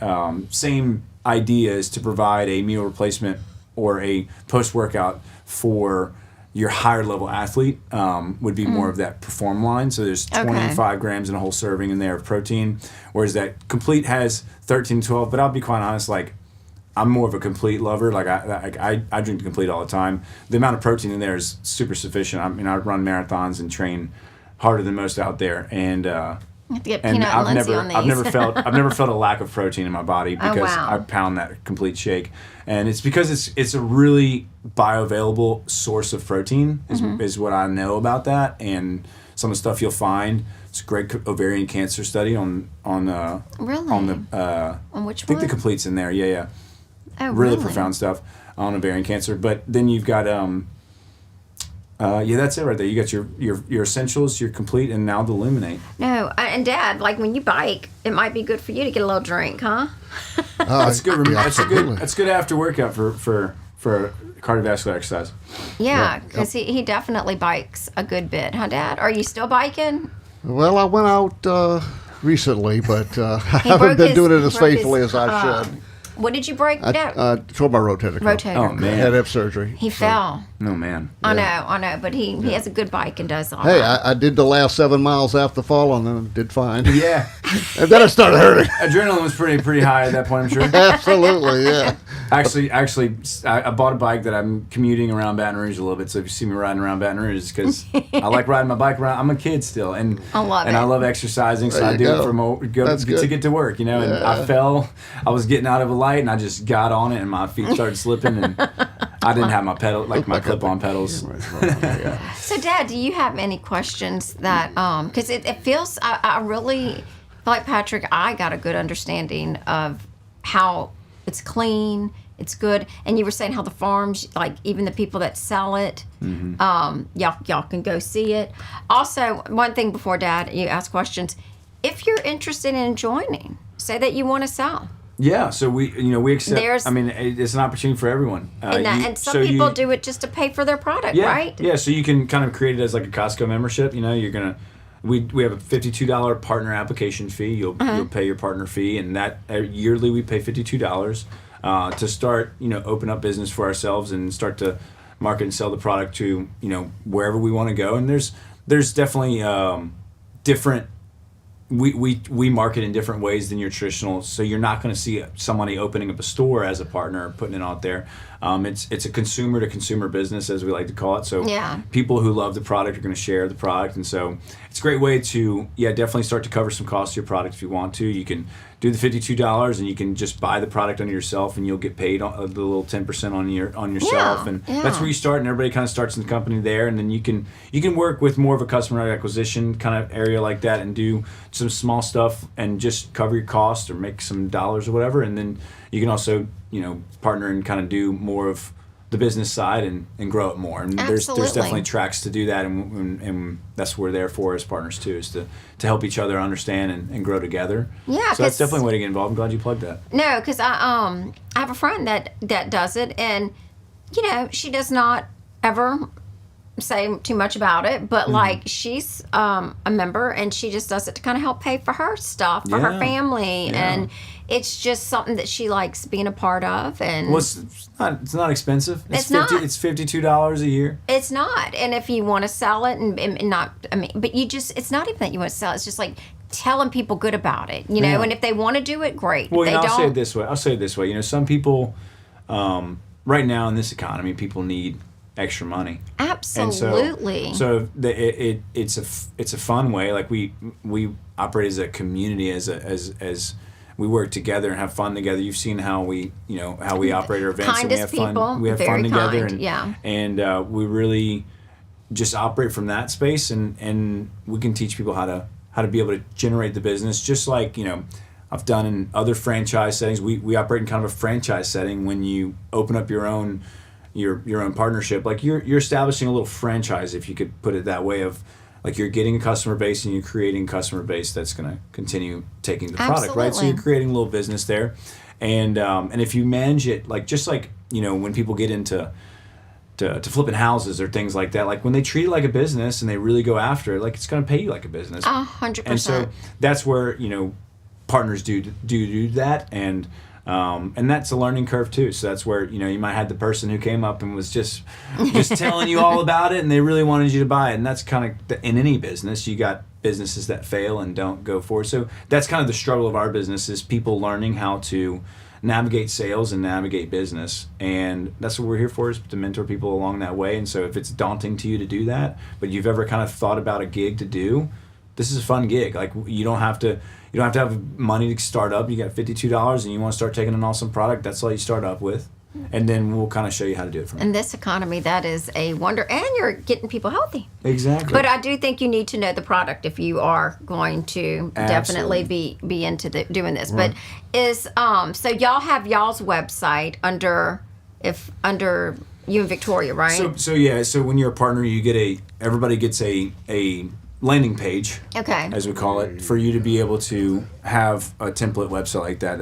same idea is to provide a meal replacement or a post-workout for your higher level athlete. Would be more of that Perform line. So there's 25 grams in a whole serving in there of protein, whereas that Complete has 13, 12. But I'll be quite honest, like, I'm more of a Complete lover. Like I drink the Complete all the time. The amount of protein in there is super sufficient. I mean, I run marathons and train harder than most out there, and You have to get and Peanut and Lindsay on these. I've never felt a lack of protein in my body because wow. I pound that Complete shake, and it's because it's a really bioavailable source of protein is what I know about that, and some of the stuff you'll find. It's a great ovarian cancer study on Really? on the On which I think one? the Complete's in there. Yeah. Oh, Really profound stuff on ovarian cancer. But then you've got that's it right there. You got your essentials, your Complete, and now the Eliminate. No, and Dad, like when you bike, it might be good for you to get a little drink, huh? That's good. Yeah, That's a absolutely. good. That's good after workout for cardiovascular exercise. Yeah, because he definitely bikes a good bit, huh, Dad? Are you still biking? Well, I went out recently, but I He haven't broke been his- doing it as broke his, faithfully as I should. What did you break, Dad? I tore my rotator cuff. Rotator. Oh cuff. man. Had hip surgery. He fell. No man. I know, but he has a good bike and does all Hey, that. I did the last 7 miles after falling and did fine. Yeah. And then it started hurting. Adrenaline was pretty high at that point, I'm sure. Absolutely, yeah. Actually, I bought a bike that I'm commuting around Baton Rouge a little bit. So if you see me riding around Baton Rouge, it's because I like riding my bike around. I'm a kid still, and I love and it. I love exercising, so There I you do go. it That's to good. get to work, And I fell. I was getting out of a light, and I just got on it, and my feet started slipping, and I didn't have my pedal, my clip-on pedals. So, Dad, do you have any questions that, because it feels, I really feel like, Patrick, I got a good understanding of how it's clean, it's good, and you were saying how the farms, like even the people that sell it, y'all can go see it. Also, one thing before, Dad, you ask questions, if you're interested in joining, say that you want to sell. Yeah, so we accept. There's- I mean, it's an opportunity for everyone. And some people do it just to pay for their product, Yeah, right? yeah. So you can kind of create it as like a Costco membership. You're gonna. We have a $52 partner application fee. You'll pay your partner fee, and that yearly we pay $52 to start open up business for ourselves and start to market and sell the product to wherever we want to go. And there's definitely different. We market in different ways than your traditional, so you're not going to see somebody opening up a store as a partner putting it out there. It's a consumer to consumer business, as we like to call it. So Yeah. people who love the product are going to share the product, and so it's a great way to definitely start to cover some costs of your product if you want to. You can do the $52 and you can just buy the product under yourself, and you'll get paid a little 10% on yourself, Yeah, and yeah. that's where you start. And everybody kind of starts in the company there, and then you can work with more of a customer acquisition kind of area like that, and do some small stuff and just cover your costs or make some dollars or whatever, and then you can also partner and kind of do more of the business side and grow it more. And there's Absolutely. definitely tracks to do that, and that's what we're there for as partners too, is to help each other understand and grow together. Yeah, so that's 'cause- definitely a way to get involved. I'm glad you plugged that. No, because I have a friend that does it, and she does not ever say too much about it, but like she's a member, and she just does it to kind of help pay for her stuff for her Yeah. family, Yeah. and it's just something that she likes being a part of. And Well, it's not expensive. It's not. It's $52 a year. it's not. And if you want to sell it and not, but it's not even that you want to sell it. It's just like telling people good about it, Yeah. and if they want to do it, great. Well, if they I'll say it don't, this way. Some people, right now in this economy, people need extra money. absolutely. And so it's a fun way. Like we operate as a community, as we work together and have fun together. You've seen how we operate our events. Kindest and we have people, fun. We have very fun together. kind, yeah. And we really just operate from that space, and we can teach people how to be able to generate the business, just like, I've done in other franchise settings. We operate in kind of a franchise setting. When you open up your own partnership, like you're establishing a little franchise, if you could put it that way, of like you're getting a customer base and you're creating a customer base that's going to continue taking the product, right? So you're creating a little business there, and if you manage it just like when people get into to flipping houses or things like that, like when they treat it like a business and they really go after it, like it's going to pay you like a business. 100%. And so that's where partners do that, and that's a learning curve too. So that's where you might have the person who came up and was just telling you all about it, and they really wanted you to buy it. And that's kind of in any business, you got businesses that fail and don't go forward. So that's kind of the struggle of our business, is people learning how to navigate sales and navigate business, and that's what we're here for, is to mentor people along that way. And so if it's daunting to you to do that, but you've ever kind of thought about a gig to do, this is a fun gig. Like you don't have to have money to start up. You got $52 and you want to start taking an awesome product, that's all you start up with, and then we'll kind of show you how to do it from there. In this economy, that is a wonder, and you're getting people healthy. Exactly. But I do think you need to know the product if you are going to definitely be into doing this. Right. But is so y'all have y'all's website under you and Victoria, right? So when you're a partner, everybody gets a landing page, okay, as we call it, for you to be able to have a template website like that.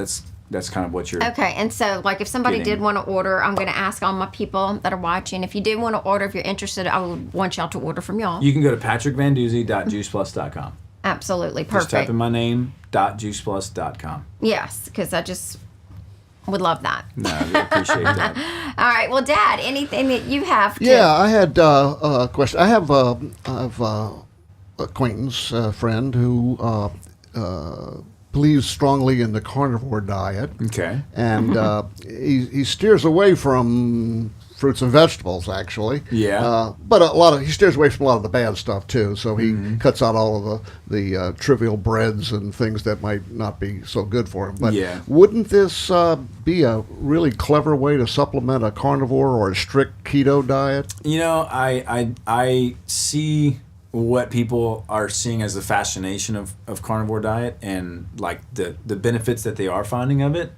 That's kind of what you're... Okay, and so, like, if somebody did want to order, I'm going to ask all my people that are watching, if you did want to order, if you're interested, I would want y'all to order from y'all. You can go to patrickvanduzee.juiceplus.com. Absolutely, perfect. Just type in my name, .juiceplus.com. Yes, because I just would love that. No, I really appreciate that. All right, well, Dad, anything that you have to... Yeah, I had a question. I have acquaintance, friend who believes strongly in the carnivore diet. Okay. And he steers away from fruits and vegetables, actually. Yeah. But he steers away from a lot of the bad stuff too. So he cuts out all of the trivial breads and things that might not be so good for him. But wouldn't this be a really clever way to supplement a carnivore or a strict keto diet? I see what people are seeing as the fascination of carnivore diet, and like the benefits that they are finding of it.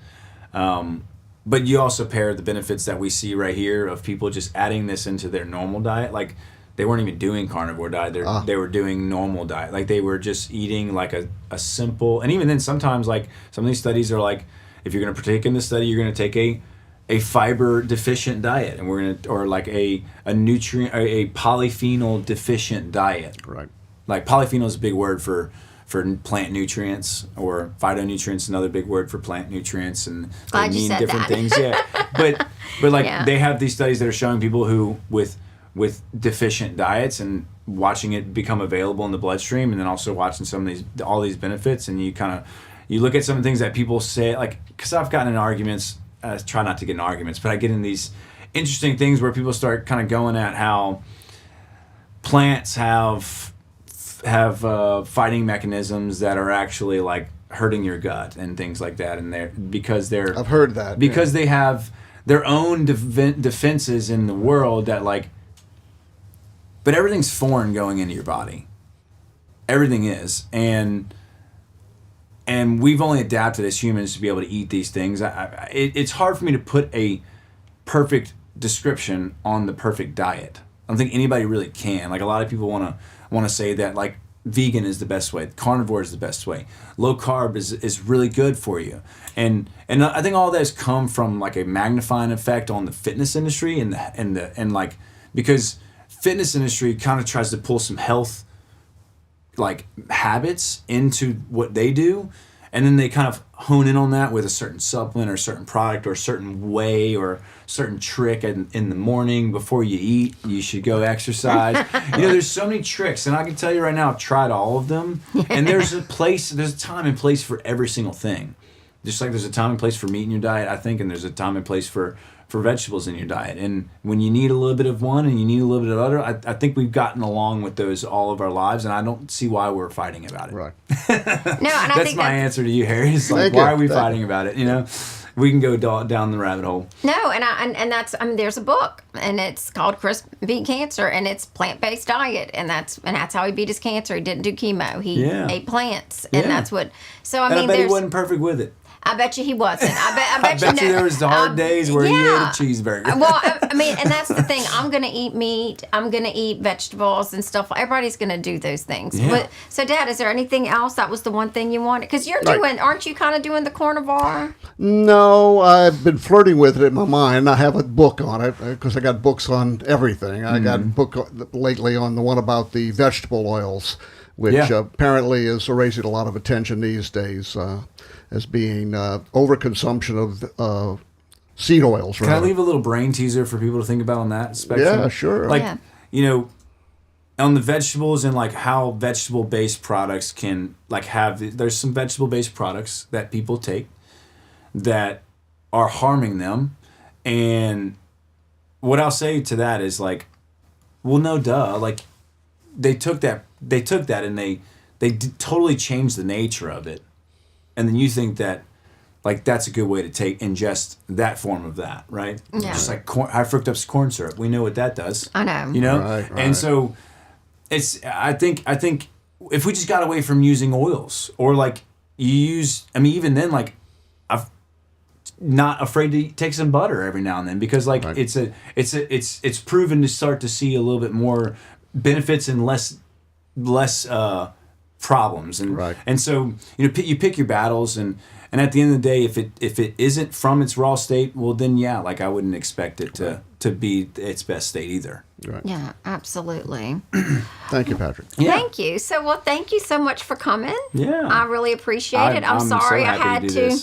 But you also pair the benefits that we see right here of people just adding this into their normal diet. Like they weren't even doing carnivore diet. They were doing normal diet. Like they were just eating like a simple, and even then sometimes like some of these studies are like, if you're going to partake in this study, you're going to take a fiber deficient diet, and or like a nutrient, a polyphenol deficient diet. Right. Like polyphenol is a big word for plant nutrients, or phytonutrients, another big word for plant nutrients, and they mean different things. Yeah. But like they have these studies that are showing people who with deficient diets and watching it become available in the bloodstream, and then also watching all these benefits, and you look at some of the things that people say, like, because I've gotten in arguments. I try not to get in arguments, but I get in these interesting things where people start kind of going at how plants have fighting mechanisms that are actually like hurting your gut and things like that, and I've heard that because they have their own defenses in the world that like, but everything's foreign going into your body. Everything is, and we've only adapted as humans to be able to eat these things. It's hard for me to put a perfect description on the perfect diet. I don't think anybody really can. Like a lot of people want to say that like vegan is the best way, carnivore is the best way, low carb is really good for you, and I think all that has come from like a magnifying effect on the fitness industry and like, because fitness industry kind of tries to pull some health like habits into what they do, and then they kind of hone in on that with a certain supplement or a certain product or a certain way or certain trick. And in the morning before you eat, you should go exercise. There's so many tricks, and I can tell you right now, I've tried all of them, and there's a time and place for every single thing. Just like there's a time and place for meat in your diet, I think, and there's a time and place for vegetables in your diet. And when you need a little bit of one and you need a little bit of other, I think we've gotten along with those all of our lives, and I don't see why we're fighting about it. Right. No, and that's my answer to you, Harry. It's like, why are we fighting about it? we can go down the rabbit hole. No, and that's there's a book, and it's called Chris Beat Cancer, and it's plant-based diet, and that's how he beat his cancer. He didn't do chemo. He ate plants, and that's what. So I bet he wasn't perfect with it. I bet you he wasn't. I bet you there was hard days where he ate a cheeseburger. Well, I mean, and that's the thing. I'm going to eat meat. I'm going to eat vegetables and stuff. Everybody's going to do those things. Yeah. But, so, Dad, is there anything else? That was the one thing you wanted? Because aren't you kind of doing the carnivore? No, I've been flirting with it in my mind. I have a book on it because I got books on everything. I got a book lately on the one about the vegetable oils, which apparently is raising a lot of attention these days. As being overconsumption of seed oils. Can I leave a little brain teaser for people to think about on that spectrum? Yeah, sure. Like, on the vegetables and like how vegetable-based products can like there's some vegetable-based products that people take that are harming them. And what I'll say to that is like, well, no, duh. Like, they took that and they totally changed the nature of it. And then you think that, like, that's a good way to ingest that form of that, right? Yeah. Just like high fructose corn syrup. We know what that does. I know. You know? Right. And so, I think if we just got away from using oils, or like even then, like, I'm not afraid to take some butter every now and then, because like it's proven to start to see a little bit more benefits and less problems, and so you pick your battles, and at the end of the day, if it isn't from its raw state, well then like I wouldn't expect it to be its best state either. Right. Yeah, absolutely. Thank you, Patrick. Yeah. Thank you. So, thank you so much for coming. Yeah, I really appreciate it. I'm sorry so I had to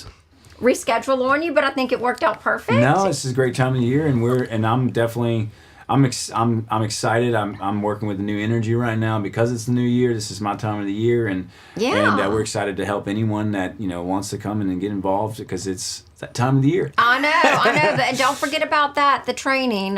reschedule on you, but I think it worked out perfect. No, this is a great time of the year, and I'm definitely. I'm excited. I'm working with the new energy right now because it's the new year. This is my time of the year, and we're excited to help anyone that wants to come in and get involved, because it's that time of the year. I know. And don't forget about the training.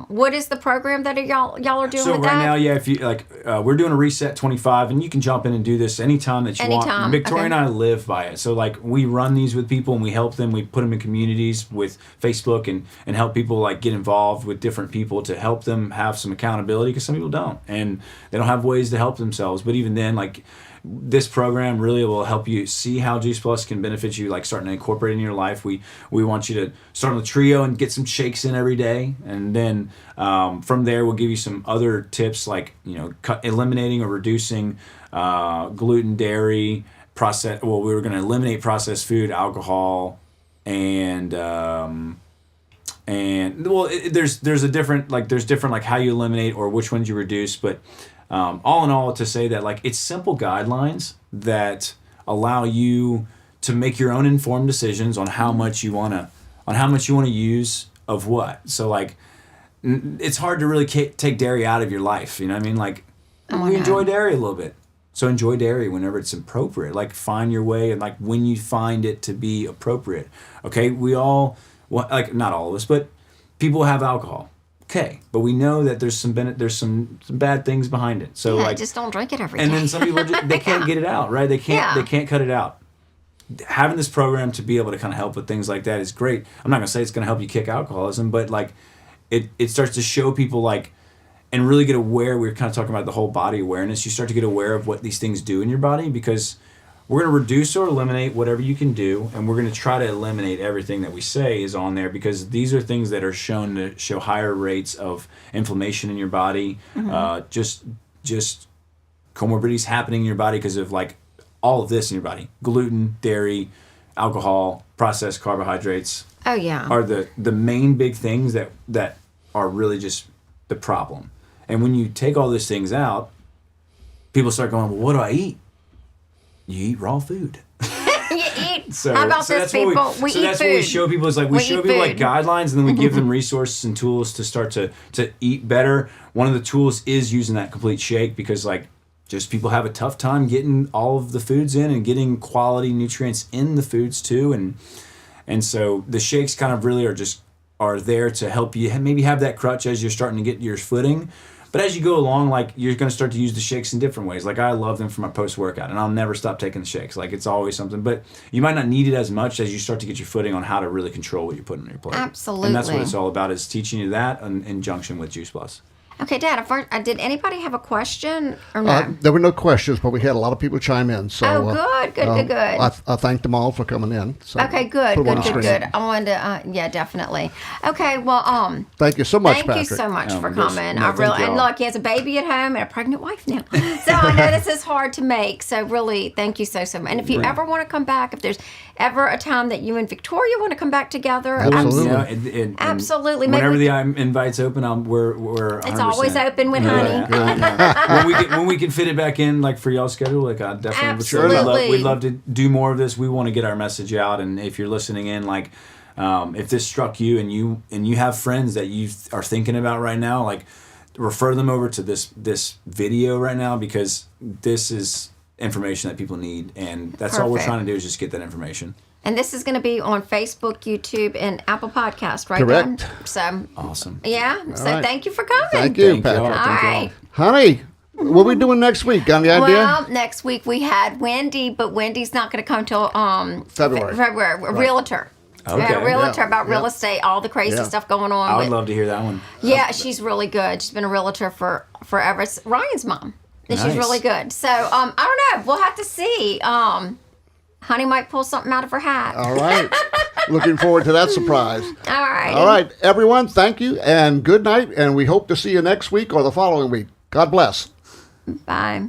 What is the program that y'all are doing? So with right that? now, if you like, we're doing a Reset 25, and you can jump in and do this anytime that you want. Victoria and I live by it. So like, we run these with people and we help them. We put them in communities with Facebook and help people like get involved with different people to help them have some accountability, because some people don't, and they don't have ways to help themselves. But even then, like, this program really will help you see how Juice Plus can benefit you, like starting to incorporate it in your life. We want you to start on the trio and get some shakes in every day, and then from there we'll give you some other tips, like eliminating or reducing gluten, dairy, processed. Well, we were going to eliminate processed food, alcohol, and there's different like how you eliminate or which ones you reduce, but. All in all, to say that like it's simple guidelines that allow you to make your own informed decisions on how much you want to use of what. So like, it's hard to really take dairy out of your life. You know what I mean? Like, we enjoy dairy a little bit, so enjoy dairy whenever it's appropriate. Like, find your way, and like when you find it to be appropriate. Okay, we all, well, like, not all of us, but people have alcohol. Okay, but we know that there's some bad things behind it. So like, just don't drink it every day. And then some people they can't get it out, right? They can't cut it out. Having this program to be able to kind of help with things like that is great. I'm not gonna say it's gonna help you kick alcoholism, but like, it starts to show people like, and really get aware. We were kind of talking about the whole body awareness. You start to get aware of what these things do in your body, because we're going to reduce or eliminate whatever you can do, and we're going to try to eliminate everything that we say is on there, because these are things that are shown to show higher rates of inflammation in your body, just comorbidities happening in your body because of like all of this in your body. Gluten, dairy, alcohol, processed carbohydrates. Oh yeah. Are the main big things that are really just the problem. And when you take all those things out, people start going, well, what do I eat? You eat raw food. You eat. How about this, people? We eat food. That's what we show people. Is like we show people like guidelines, and then we give them resources and tools to start to eat better. One of the tools is using that complete shake, because like, just people have a tough time getting all of the foods in and getting quality nutrients in the foods too, and so the shakes kind of really are there to help you maybe have that crutch as you're starting to get your footing. But as you go along, like you're going to start to use the shakes in different ways. Like I love them for my post-workout, and I'll never stop taking the shakes. Like it's always something. But you might not need it as much as you start to get your footing on how to really control what you're putting on your plate. Absolutely. And that's what it's all about, is teaching you that in conjunction with Juice Plus. Okay, Dad, did anybody have a question or no? There were no questions, but we had a lot of people chime in. So, good. I thanked them all for coming in. So Okay, good. put them on the screen. I wanted to, yeah, definitely. Okay, well, Thank you so much, thank Patrick. you so much for my gosh. coming. No, I really, thank and y'all. look, he has a baby at home and a pregnant wife now, so I know this is hard to make. So really, thank you so much. And if you Right. ever want to come back, if there's ever a time that you and Victoria want to come back together, Absolutely. And Absolutely. Maybe Whenever we the invite's open, we're 100%. It's always open with honey. When we can fit it back in, like for y'all's schedule, like I definitely would. Absolutely. We'd love to do more of this. We want to get our message out, and if you're listening in, like if this struck you and you have friends that you are thinking about right now, like refer them over to this video right now, because this is information that people need, and that's all we're Perfect. trying to do is just get that information. And this is going to be on Facebook, YouTube, and Apple Podcast, right? Correct. Don? So, Awesome. yeah. So right. thank you for coming. Thank you, Thank y'all. Patrick. All Thank y'all. right. Honey, what are we doing next week? Got any idea? Well, next week we had Wendy, but Wendy's not going to come till February. February. A realtor. Okay. Yeah, a realtor Yeah, about real yeah. estate, all the crazy Yeah. stuff going on. I would with- love to hear that one. Yeah, she's really good. She's been a realtor for forever. It's Ryan's mom. And she's Nice. really good. So, I don't know. We'll have to see. Honey might pull something out of her hat. All right. Looking forward to that surprise. All right. All right, everyone, thank you and good night. And we hope to see you next week or the following week. God bless. Bye.